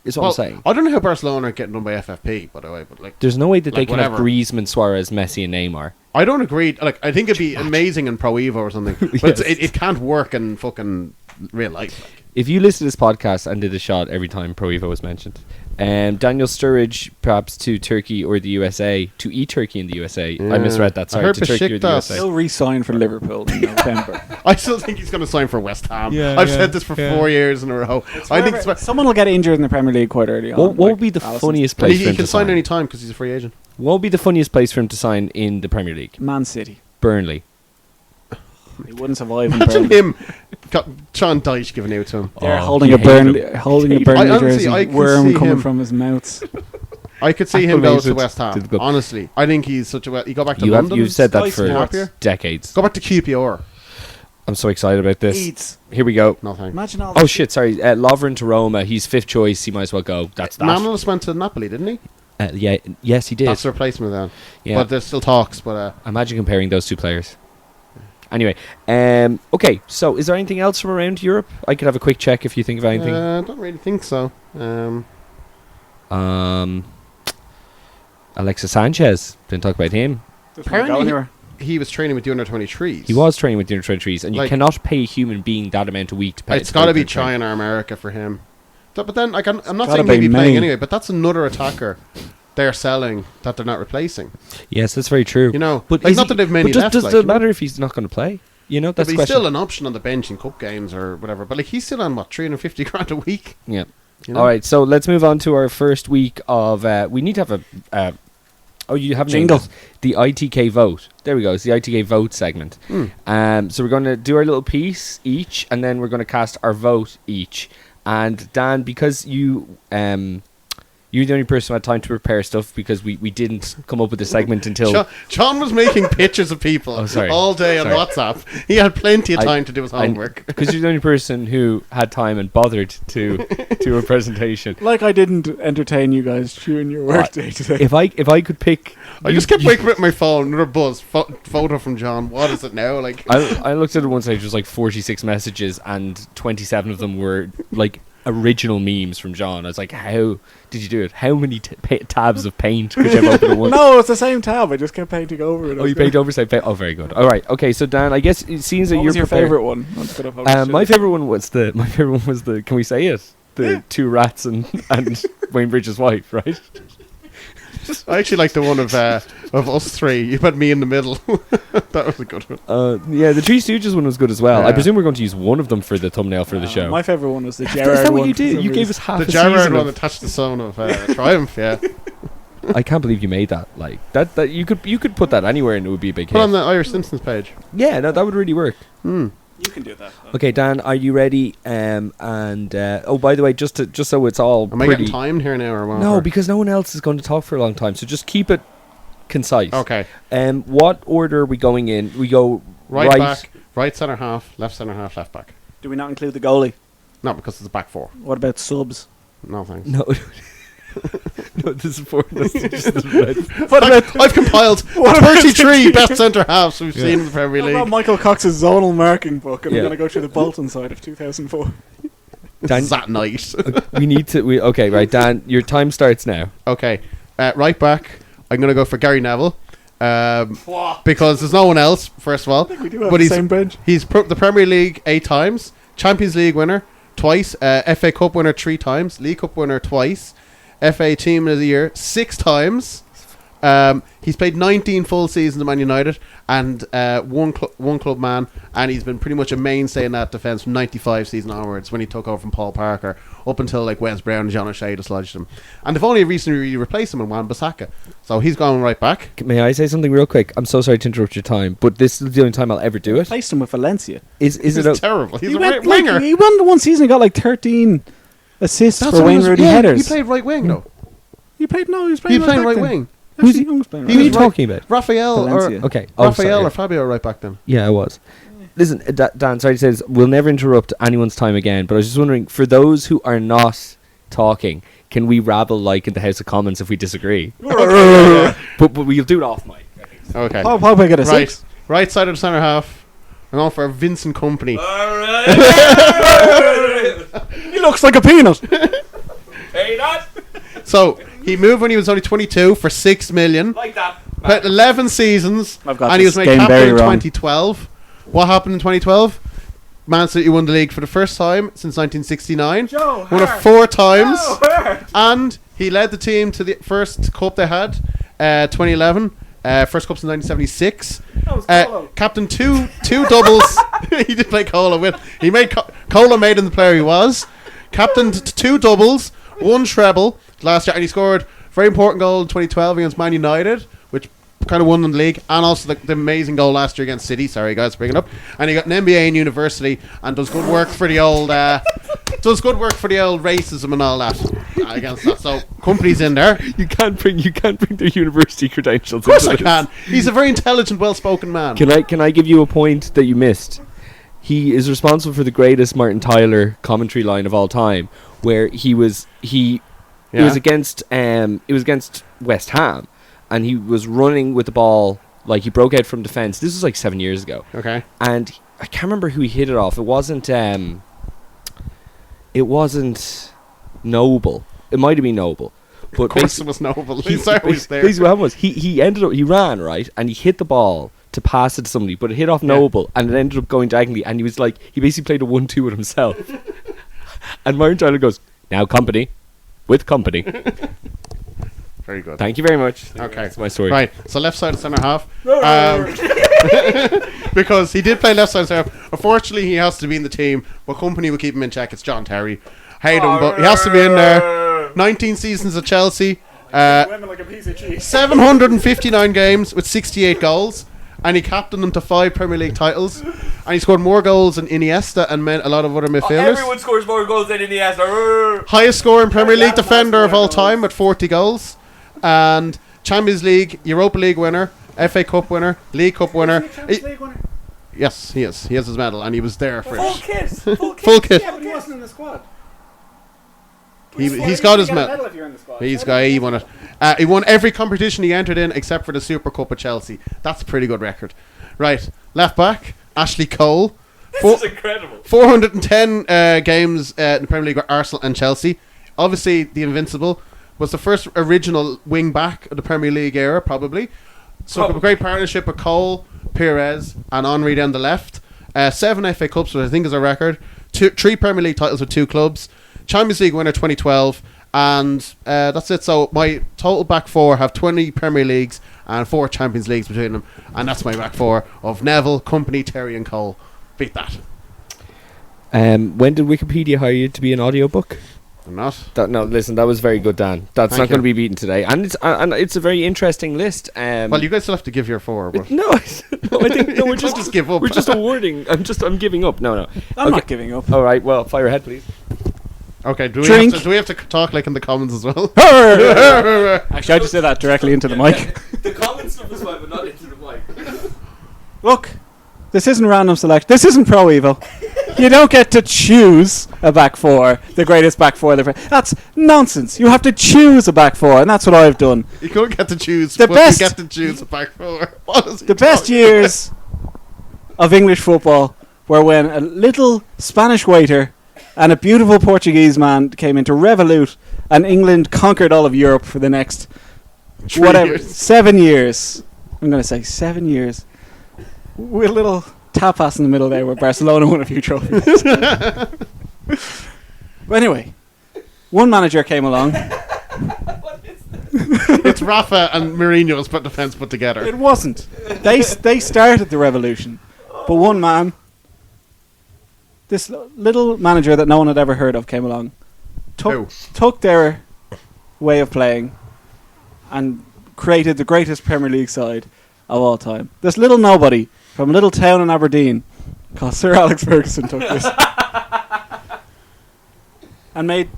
Is what I'm saying. I don't know how Barcelona are getting done by FFP, by the way, but like There's no way that they like, can have whatever. Griezmann, Suarez, Messi, and Neymar. I don't agree. Like I think it'd be amazing in Pro Evo or something, but Yes. it can't work in fucking real life. Like. If you listen to this podcast and did a shot every time Pro Evo was mentioned, Daniel Sturridge perhaps to Turkey or the USA to eat Turkey in the USA. I Yeah. misread that. I Sorry, heard to Turkey or the Besiktas. USA. he'll re-sign for Liverpool in November. I still think he's going to sign for West Ham. Yeah, I've yeah, said this for yeah. 4 years in a row. I think it's, someone will get injured in the Premier League quite early on. What like would be the Alisson's. funniest and place for he him can to sign sign? any time because he's a free agent. What would be the funniest place for him to sign in the Premier League? Man City. Burnley. He wouldn't survive in Imagine Burnley. him, got John Dyche giving out to him. They're Oh, holding you a hate Burnley, him. holding a Hate Burnley him. I honestly- jersey, I can worm see coming him. from his mouth. I could see him go Acclimated to West to the Ham. club. Honestly, I think he's such a. You go back to You have, London. you've said that Sky for Sports. Happier? decades. Go back to QPR. I'm so excited about this. Eats. Here we go. No thanks. Imagine all. Oh the shit! Sorry, Lovren to Roma. He's fifth choice. He might as well go. That's that. Manolis went to Napoli, didn't he? Yeah. Yes, he did. That's the replacement then. Yeah. But there's still talks. But Imagine comparing those two players. Anyway, okay. So, is there anything else from around Europe? I could have a quick check if you think of anything. I don't really think so. Alexis Sanchez. Didn't talk about him. doesn't go Apparently, anywhere. he was training with the under 23s. He was training with the under-23s, and you Like- cannot pay a human being that amount a week to pay. It's got to be to train. China or America for him. But then, like, I'm not gotta saying be he'll be playing May. anyway. But that's another attacker they're selling that they're not replacing. Yes, that's very true. You know, But like, is not he- that they've many but left. does like, it you know? matter if he's not going to play? You know, But that's the he's question. still an option on the bench in cup games or whatever. But like, he's still on what 350 grand a week. Yeah. You know? All right, so let's move on to our first week of. We need to have a. Oh, you have named Jingle. it. The ITK vote. There we go. It's the ITK vote segment. So we're going to do our little piece each, and then we're going to cast our vote each. And Dan, because you You're the only person who had time to prepare stuff because we didn't come up with the segment until... John was making pictures of people all day on WhatsApp. He had plenty of time to do his homework. Because you're the only person who had time and bothered to do a presentation. Like I didn't entertain you guys during your work day today. If I could pick... I just kept waking up my phone, another buzz, photo from John. What is it now? Like I looked at it once, it was like 46 messages and 27 of them were like original memes from John. I was like, how did you do it? How many tabs of paint could you have opened at once? No, it's the same tab. I just kept painting over it. Oh, you painted over same paint? Oh, very good. All right. Okay, so Dan, I guess it seems that what you're was your prepared. favourite one? My favourite one was the can we say it? The two rats and Wayne Bridges' wife, right? I actually like the one of us three. You had me in the middle. That was a good one. Yeah, the Three Stooges one was good as well. Yeah. I presume we're going to use one of them for the thumbnail for the show. My favourite one was the Is Gerrard that what one. you did? You gave us half The a Gerrard season one of... that touched the zone of Triumph. Yeah, I can't believe you made that. Like that you could put that anywhere and it would be a big hit. put on the Irish Simpsons page. Yeah, no, that would really work. You can do that. Okay, Dan, are you ready? Oh, by the way, just so it's all Am I pretty... getting timed here now or what? No, because no one else is going to talk for a long time. So just keep it concise. Okay. What order are we going in? We go Right back, right centre half, left back. Do we not include the goalie? No, because it's a back four. What about subs? No thanks. No. No, this is for this is just I've compiled 33 best centre halves we've seen in the Premier What about League. Michael Cox's zonal marking book? And Yeah. we're going to go through the Bolton side of 2004. Dan, That night. we need to. Okay, right, Dan. Your time starts now. Okay, right back. I'm going to go for Gary Neville. Because there's no one else, first of all. We do have But the same bench. He's the Premier League 8 times, Champions League winner twice, FA Cup winner 3 times, League Cup winner twice, FA Team of the Year 6 times. He's played 19 full seasons at Man United and one club man, and he's been pretty much a mainstay in that defence from 95 season onwards when he took over from Paul Parker up until like Wes Brown and John O'Shea dislodged him. And they've only recently replaced him in Wan-Bissaka. So he's going right back. May I say something real quick? I'm so sorry to interrupt your time, but this is the only time I'll ever do it. Placed him with Valencia. Is it He's terrible. He's He a went, winger. he won the one season. He got like 13 assists That's for what Wayne he was- Rooney yeah, headers. He played right wing though. He played He playing played right back then. wing. Who's Ashley he- Young was playing Who are right you back. talking about? Raphael Valencia. Okay. Oh, Raphael sorry. or Fabio right back then. Yeah, I was. Listen, Dan, sorry to say this, we'll never interrupt anyone's time again, but I was just wondering, for those who are not talking, can we rabble like in the House of Commons if we disagree? But we'll do it off mic. Okay. Oh, Pogba got a Right. 6. Right side of the centre half. I'm going for Vincent Kompany. He looks like a peanut. So, he moved when he was only 22 for 6 million. Like that. Played 11 seasons. I've got And he this was made game captain very in wrong. 2012. What happened in 2012? Man City won the league for the first time since 1969. Won it 4 times. And he led the team to the first cup they had, 2011. First cup since 1976. Captain two doubles. He did play Cola with. He made Cola made him the player he was. Captained 2 doubles, 1 treble last year, and he scored a very important goal in 2012 against Man United, which kind of won them the league, and also the amazing goal last year against City. Sorry guys, bring it up. And he got an MBA in university and does good work for the old racism and all that against that. So Kompany's in there. You can't bring the university credentials. Of course I into can. this. He's a very intelligent, well-spoken man. Can I give you a point that you missed? He is responsible for the greatest Martin Tyler commentary line of all time, where it was against West Ham, and he was running with the ball like he broke out from defence. This was like 7 years ago. Okay. And I can't remember who he hit it off. It wasn't Noble. It might have been Noble. But Of course it was Noble. He's always there. basically what happened was he ran, right, and he hit the ball to pass it to somebody, but it hit off Noble, and it ended up going diagonally, and he basically played a 1-2 with himself. And Martin Tyler goes, "Now Kompany, with Kompany." Very good. Thank you very much. Okay. That's my story. Right, so left side of centre half. Because he did play left side centre half. Unfortunately, he has to be in the team, but Kompany will keep him in check. It's John Terry. Hate him, but he has to be in there. 19 seasons at Chelsea. 759 games with 68 goals. And he captained them to 5 Premier League titles. And he scored more goals than Iniesta and a lot of other midfielders. Everyone scores more goals than Iniesta. Highest scoring Premier League defender of all time with 40 goals. And Champions League, Europa League winner, FA Cup winner, League Cup winner. Yes, he is. He has his medal, and he was there for Full it. kit. Full kit. Yeah, but he wasn't in the squad. He's got his medal. If you're in the squad. He won it. He won every competition he entered in except for the Super Cup at Chelsea. That's a pretty good record. Right, left back Ashley Cole. This is incredible. 410 games in the Premier League with Arsenal and Chelsea. Obviously, the Invincible was the first original wing back of the Premier League era, probably. So a great partnership with Cole, Perez, and Henry down the left. 7 FA Cups, which I think is a record. 3 Premier League titles with 2 clubs. Champions League winner 2012, and that's it. So my total back four have 20 Premier Leagues and 4 Champions Leagues between them, and that's my back four of Neville, Company, Terry, and Cole. Beat that. When did Wikipedia hire you to be an audiobook? I'm not. No, listen, that was very good, Dan. That's Thank not going to you. be beaten today, and it's a very interesting list. Well, you guys still have to give your 4. But No, I think we're Don't just give up. We're just awarding. I'm giving up. No. I'm not giving up. All right, well, fire ahead, please. Okay, do Drink. we have to talk like in the comments as well? Actually, I just did that directly into the mic. The comment stuff is fine, but not into the mic. Look, this isn't random select. This isn't Pro Evo. You don't get to choose a back four, the greatest back four. That's nonsense. You have to choose a back four, and that's what I've done. You don't get to choose. The but best- You get to choose a back 4. What is he The best talking years of English football were when a little Spanish waiter and a beautiful Portuguese man came in to revolute, and England conquered all of Europe for the next 3 whatever years. 7 years. I'm going to say 7 years. With a little tapas in the middle there where Barcelona won a few trophies. But anyway, one manager came along. It's Rafa and Mourinho's defense put together. It wasn't. They started the revolution. But one man, this little manager that no one had ever heard of, came along, took their way of playing and created the greatest Premier League side of all time. This little nobody from a little town in Aberdeen called Sir Alex Ferguson took this and made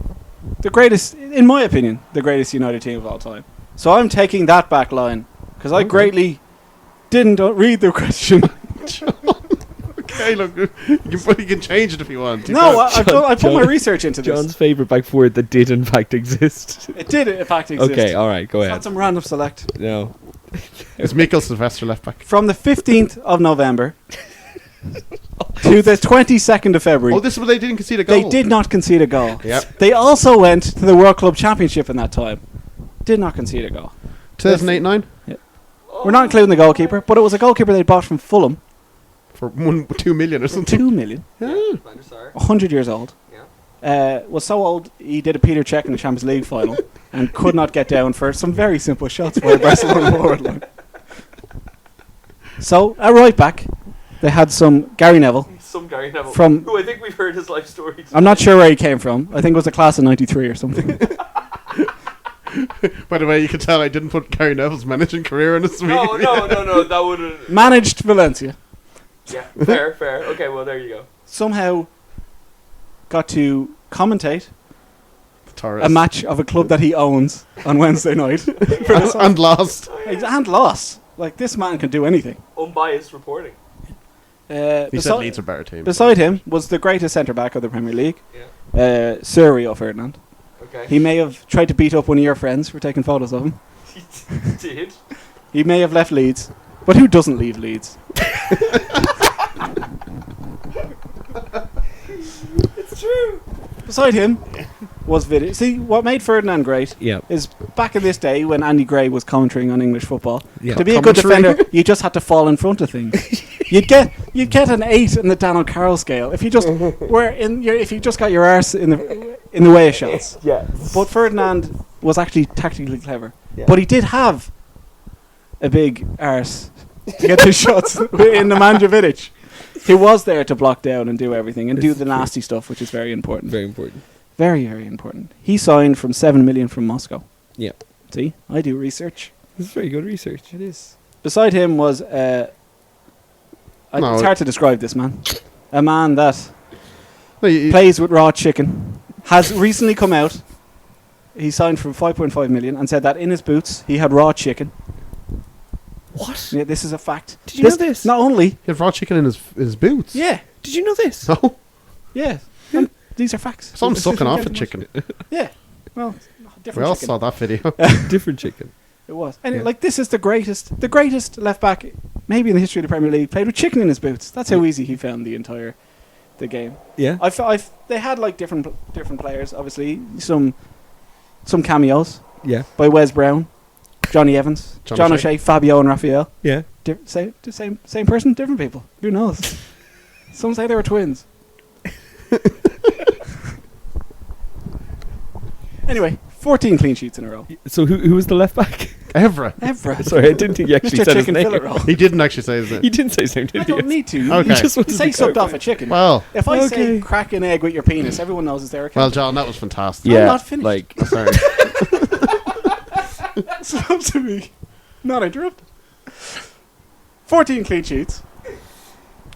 the greatest, in my opinion, the greatest United team of all time. So I'm taking that back line because I greatly didn't read the question. Okay, look, you can change it if you want. No, I put my research into this. John's favourite back four that did in fact exist. It did in fact exist. Okay, all right, go It's ahead. not some random select. No. It's Mikkel Sylvester left back. From the 15th of November to the 22nd of February, Oh, this is what they didn't concede a goal. they did not concede a goal. Yep. They also went to the World Club Championship in that time. Did not concede a goal. 2008-9 We're not including the goalkeeper, but it was a goalkeeper they bought from Fulham. for 2 million or something. 2 million. 100 years old. Was so old he did a Peter Cech in the Champions League final and could not get down for some very simple shots by the Barcelona forward line. So at right back, they had some Gary Neville. Some Gary Neville, From- who I think we've heard his life story. I'm not sure where he came from. I think it was a class of '93 or something. By the way, you can tell I didn't put Gary Neville's managing career in this week. No, that wouldn't. Managed Valencia. Yeah, fair. Okay, well there you go. Somehow got to commentate Torres. a match of a club that he owns on Wednesday night. For the side. and lost. And lost. Like, this man can do anything. Unbiased reporting. He said Besi- Leeds are better team. beside him was the greatest centre-back of the Premier League, Yeah. Sir Rio Ferdinand. Okay. He may have tried to beat up one of your friends for taking photos of him. He did. He may have left Leeds. But who doesn't leave Leeds? It's true. Beside him was Vidic. See, what made Ferdinand great Yeah. is back in this day when Andy Gray was commentating on English football. Yeah. To be a good Commentary? defender, you just had to fall in front of things. you'd get an 8 in the Dan O'Carroll scale if you just if you just got your arse in the way of shots. Yeah. But Ferdinand was actually tactically clever. Yeah. But he did have a big arse to get his shots in the Vidic. He was there to block down and do everything and do the nasty stuff, which is very important. Very important. Very, very important. He signed from 7 million from Moscow. Yeah. See, I do research. This is very good research. It is. Beside him was a No. It's hard to describe this man. A man that No, plays with raw chicken has recently come out. He signed for 5.5 million and said that in his boots he had raw chicken. What? Yeah, this is a fact. Did you know this? Not only. he had raw chicken in his boots. Yeah. Did you know this? No. Yeah. These are facts. So I'm sucking off at chicken. Yeah. Well, We different all chicken. saw that video. Different chicken. It was. And Yeah. like this is the greatest left back maybe in the history of the Premier League played with chicken in his boots. That's how easy he found the game. Yeah. They had like different players, obviously. Some cameos Yeah. by Wes Brown, Johnny Evans, John John O'Shea. O'Shea, Fabio and Raphael. Yeah. Same person, different people. Who knows? Some say they were twins. Anyway, 14 clean sheets in a row. So who was the left back? Evra. Evra. Sorry, I didn't think you actually Mr. said his Chicken name. Fillet Roll. He didn't actually say his name. You didn't say his name, I did you? don't need to. Okay. You just wanted You to say be sucked clarified. off a chicken. Well, If I say Okay. crack an egg with your penis, everyone knows it's Eric. well, John, that was fantastic. Yeah, not finished. like Sorry. It's up to me. Not interrupted. 14 clean sheets,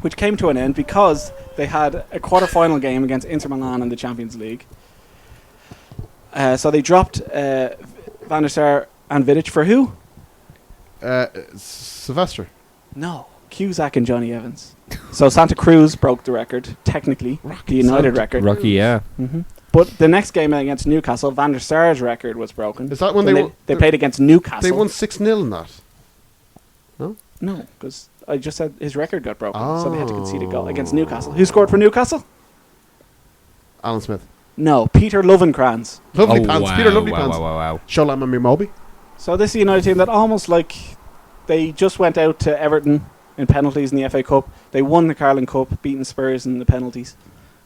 which came to an end because they had a quarter-final game against Inter Milan in the Champions League. So they dropped Van der Sar and Vidic for who? Sylvester. No, Cusack and Johnny Evans. So Santa Cruz broke the record, technically, the United record. Rocky, yeah. hmm But the next game against Newcastle, Van der Sar's record was broken. Is that when When they played against Newcastle? They won 6-0 in that. No, because I just said his record got broken, so they had to concede a goal Oh. against Newcastle. Who scored for Newcastle? Alan Smith. No, Peter Lovenkrands. Lovely Oh, pants. wow, Peter Lovely wow, pants. wow, wow. Sholam and Moby. So this is a United team that almost like they just went out to Everton in penalties in the FA Cup. They won the Carling Cup, beating Spurs in the penalties,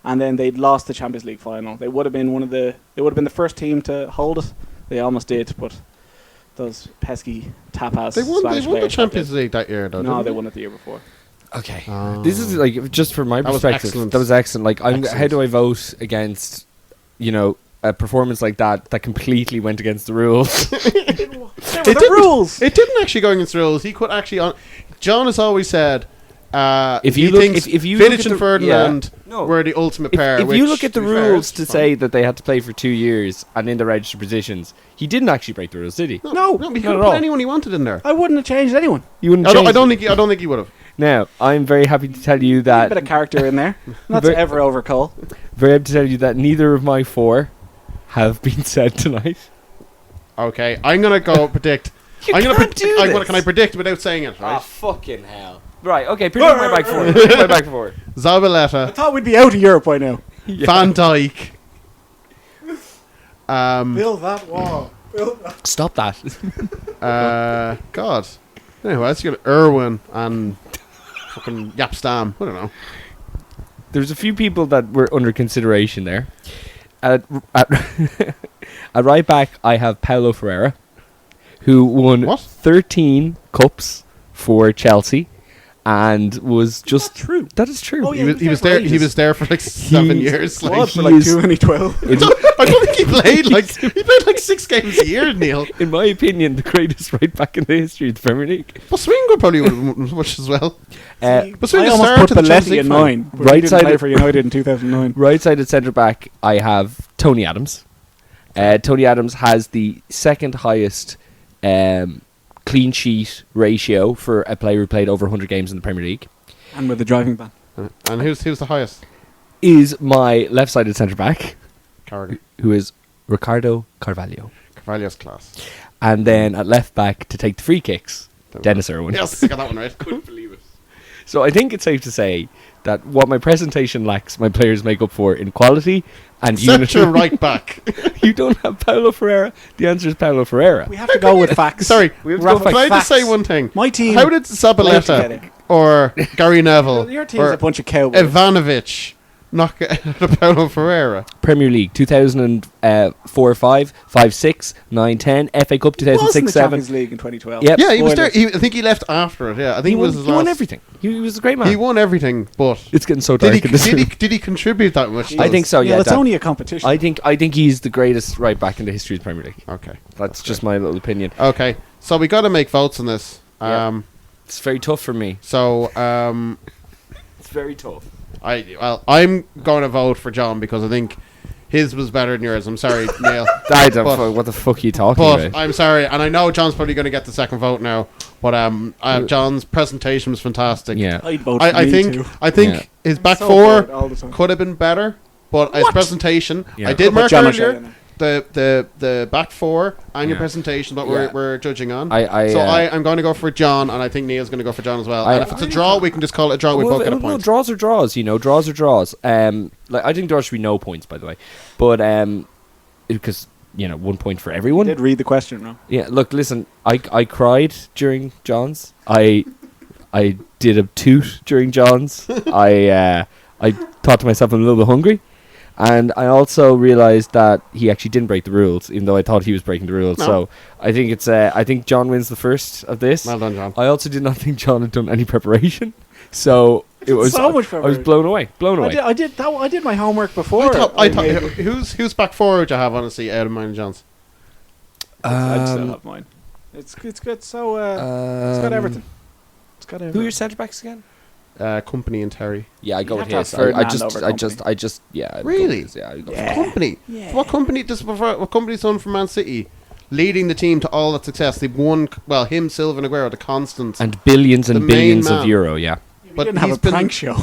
and then they'd lost the Champions League final. They would have been the first team to hold it. They almost did, but those pesky tapas. They won Spanish the players Champions stopped League that year, though. it. No, didn't they won it the year before. Okay. Oh. This is like just from my That was perspective. excellent. That was excellent. Like, how Excellent. do I vote against, a performance like that completely went against the rules? There were It the didn't. rules. It didn't actually go against the rules. He could actually. John has always said. If he you look- thinks if you look Vidic at and the- Ferdinand No. were the ultimate pair. If which, you look at the to be fair, rules is to fine. say that they had to play for 2 years and in the registered positions, he didn't actually break the rules, did he? No, he not could at have all. put anyone he wanted in there. I wouldn't have changed anyone. You wouldn't I change don't it. think he would have. Now, I'm very happy to tell you A that bit of character in there. Not Very- to ever over Cole. very happy to tell you that neither of my 4 have been said tonight. Okay, I'm gonna go predict. I'm gonna can't do this. Can I predict without saying it? Right. fucking hell. Right, okay, predict my back 4. Predict my back 4. I Zabaleta, thought we'd be out of Europe by now. Van Dijk. Build that wall. Stop that. God. Anyway, let's get Irwin and fucking Yapstam. I don't know. There's a few people that were under consideration there. At right back, I have Paulo Ferreira, who won What? 13 cups for Chelsea, and was just true. That is true. Oh, yeah. He was there. He ages. was there for like 7 He- years. Squad Like, for he like is- 2012. In, I don't think he played like 6 games a year, Neil. in my opinion, the greatest right back in the history of the Premier League. But Swingo probably would have as much as well. Uh, But Swingo I almost started put the Champions Belletti League in final. mine. But Right he didn't play sided- for United in 2009. Right-sided centre back, I have Tony Adams. Tony Adams has the second highest clean sheet ratio for a player who played over 100 games in the Premier League. And with the driving ban. And who's the highest? Is my left-sided centre back, Carragher. who is Ricardo Carvalho. Carvalho's class. And then at left back to take the free kicks, Dennis Irwin. Yes, got that one right. Couldn't believe it. So I think it's safe to say that what my presentation lacks, my players make up for in quality and Except your unity. right back. You don't have Paulo Ferreira. The answer is Paulo Ferreira. We have to go with facts. Sorry, We have to go Rafa, can I just facts. say one thing? My team. How did played Zabaleta together. or Gary Neville Your team's or a bunch of cowboys. Ivanovic knock out Paulo Ferreira? Premier League 2004 5, 5 6, 9 10, FA Cup He was in 2006 the 7. Champions League in 2012. Yep. Yeah, he was there. Spoilers. I think he left after it. Yeah, I think He it was won, his he won last. everything. He was a great man. He won everything, but It's getting so did dark he, in this did, he, room. did he contribute that much? I think so, yeah. it's that- only a competition. I think he's the greatest right back in the history of the Premier League. Okay. That's just my little opinion. Okay. So we got to make votes on this. Yeah. It's very tough for me. So very tough. I'm going to vote for John because I think his was better than yours. I'm sorry, Neil. What the fuck are you talking But about? I'm sorry, and I know John's probably going to get the second vote now. But John's presentation was fantastic. Yeah. I'd vote for I me think too. Yeah. his back So four good all the time. could have been better, but his presentation, Yeah. I did I'll put mark John O'Shea earlier in there. the back four and your Yeah. presentation that Yeah. we're judging on. So I'm going to go for John, and I think Neil's going to go for John as well. I- And if it's a draw, we can just call it a draw. We both get a point. draws are draws, draws are draws. Like I think there should be no points, by the way, but because 1 point for everyone. Did read the question, no? Yeah, look, listen, I cried during John's. I did a toot during John's. I thought to myself I'm a little bit hungry. And I also realised that he actually didn't break the rules, even though I thought he was breaking the rules. No. So I think I think John wins the first of this. Well done, John. I also did not think John had done any preparation. So it was So much I was preparation. blown away. I did my homework before. I thought whose back four would you have, honestly, out of mine and John's? I'd still have mine. It's good. So it's got everything. It's got everything. Who are your centre backs again? Company and Terry. Yeah, I go You'd with have to his. have I Ferdinand over just yeah. I'd go Really? with his, yeah, I'd go Yeah. Company. Yeah. What company does what company's done for Man City? Leading the team to all that success. They've won. Well, him, Silva, and Aguero, the constant. and billions The and main billions of man. euro. Yeah. We But didn't have he's a been- prank show.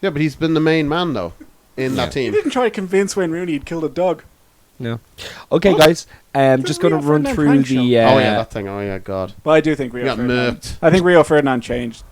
Yeah, but he's been the main man though in Yeah. that He team. didn't try to convince Wayne Rooney he'd killed a dog. No. Okay, What? guys. Just going to Rio run Ferdinand through prank the. show. Oh yeah, that thing. Oh yeah, God. But I do think He Rio got Ferdinand. murked. I think Rio Ferdinand changed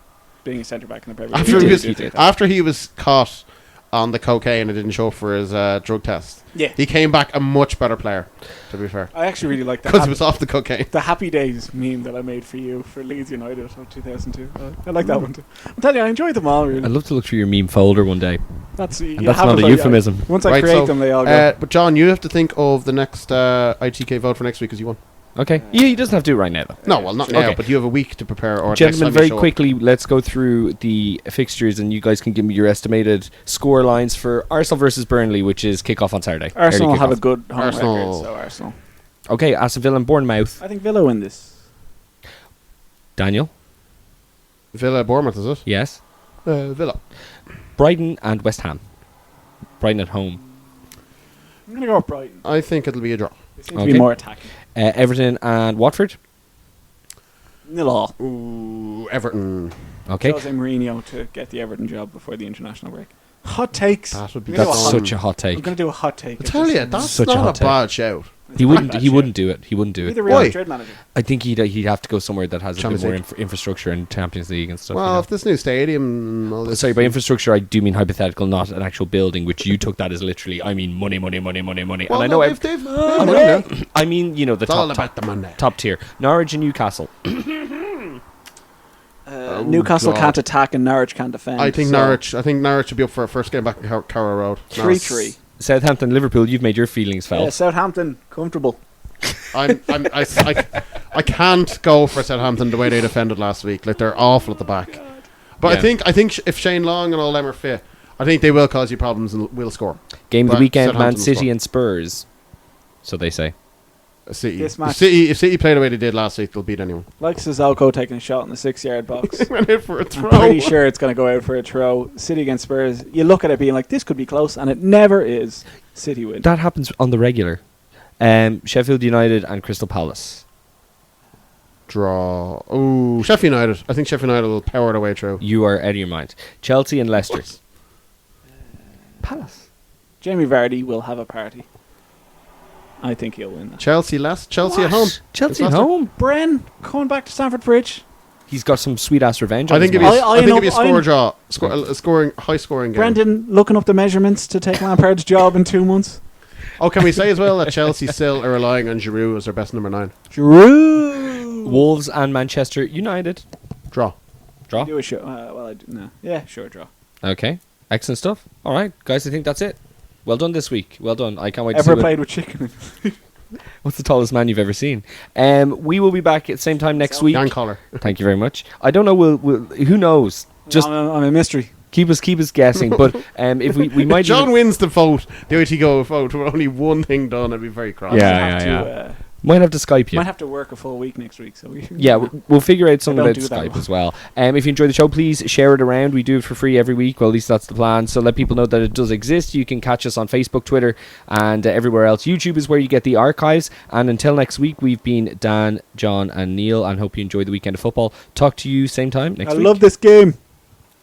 being a centre back in the Premier League. After he was caught on the cocaine and didn't show up for his drug test, Yeah. he came back a much better player. To be fair, I actually really like because he was off the cocaine. the Happy Days meme that I made for you for Leeds United of 2002. I like that one too. I'm telling you, I enjoyed them all. Really. I'd love to look through your meme folder one day. That's And that's not a euphemism. Once I Right, create so, them, they all go. But John, you have to think of the next ITK vote for next week because you won. Okay. Yeah, he doesn't have to do it right now, though. No, well, not Okay. now, but you have a week to prepare. Or next Gentlemen, time you very show up. quickly, let's go through the fixtures, and you guys can give me your estimated score lines for Arsenal versus Burnley, which is kick-off on Saturday. Arsenal Early have a kick-off. good home Arsenal. record, so Arsenal. Okay, Aston Villa and Bournemouth. I think Villa win this. Daniel? Villa, Bournemouth, is it? Yes. Villa. Brighton and West Ham. Brighton at home. I'm going to go with Brighton. I think it'll be a draw. They seem to Okay. be more attacking. Everton and Watford. 0-0. Ooh, Everton. Okay. Jose Mourinho to get the Everton job before the international break. Hot takes. That would be I'm gonna That's do a hot- such a hot I'm take. going to do a hot take. I tell you, that's Such a hot not a take. bad shout. He wouldn't. He wouldn't do it. He wouldn't do Be it. the Real Why? Madrid manager. I think he'd have to go somewhere that has a bit Champions more League. infrastructure and Champions League and stuff. Well, if this new stadium and all this. Sorry, by infrastructure I do mean hypothetical, not an actual building, which you took that as literally. I mean money. Well, And I no, know they've I money know. now. I mean, the It's all top, about the money. top tier. Norwich and Newcastle. Oh, Newcastle God. can't attack and Norwich can't defend. I think so Norwich. I think Norwich should be up for a first game back in Carrow Road. No, 3-3. Southampton, Liverpool. You've made your feelings felt. Yeah, Southampton comfortable. I can't go for Southampton the way they defended last week. Like they're awful at the back. But Yeah. I think if Shane Long and all them are fit, I think they will cause you problems and will score. Game of the But weekend: Man Southampton will City score. and Spurs. So they say. City. This match- If City play the way they did last week, they'll beat anyone. Like Sissoko taking a shot in the 6-yard box. Went in for a throw. I'm pretty sure it's going to go out for a throw. City against Spurs. You look at it being like, this could be close, and it never is. City win. That happens on the regular. Sheffield United and Crystal Palace. Draw. Oh, Sheffield United. I think Sheffield United will power their way through. You are out of your mind. Chelsea and Leicester. Palace. Jamie Vardy will have a party. I think he'll win that. Chelsea at home. Chelsea It's at Leicester. home. Bren coming back to Stamford Bridge. He's got some sweet ass revenge. I on think his it'll be mind. a, I think it'll be a know- score I'm- draw. A scoring, high scoring game. Brendan looking up the measurements to take Lampard's job in 2 months. Oh, can we say as well that Chelsea still are relying on Giroud as their best number 9? Giroud. Wolves and Manchester United. Draw. Draw. Do a show. Well, I do. No. Yeah, sure, draw. Okay. Excellent stuff. All right, guys. I think that's it. Well done this week. Well done. I can't wait to see Ever what- played with chicken? what's the tallest man you've ever seen. We will be back at the same time next week. Jan Collar. Thank you very much. I don't know. We'll who knows? Just I'm a mystery. keep us guessing. But if we might John even- wins the vote, the ITK vote, with only one thing done, I'd be very cross. Yeah, I'll have yeah, to, yeah. Might have to Skype you. Might have to work a full week next week. So We'll figure out something don't about do that Skype well. as well. If you enjoy the show, please share it around. We do it for free every week. Well, at least that's the plan. So let people know that it does exist. You can catch us on Facebook, Twitter, and everywhere else. YouTube is where you get the archives. And until next week, we've been Dan, John, and Neil. And hope you enjoy the weekend of football. Talk to you same time next week. I love this game.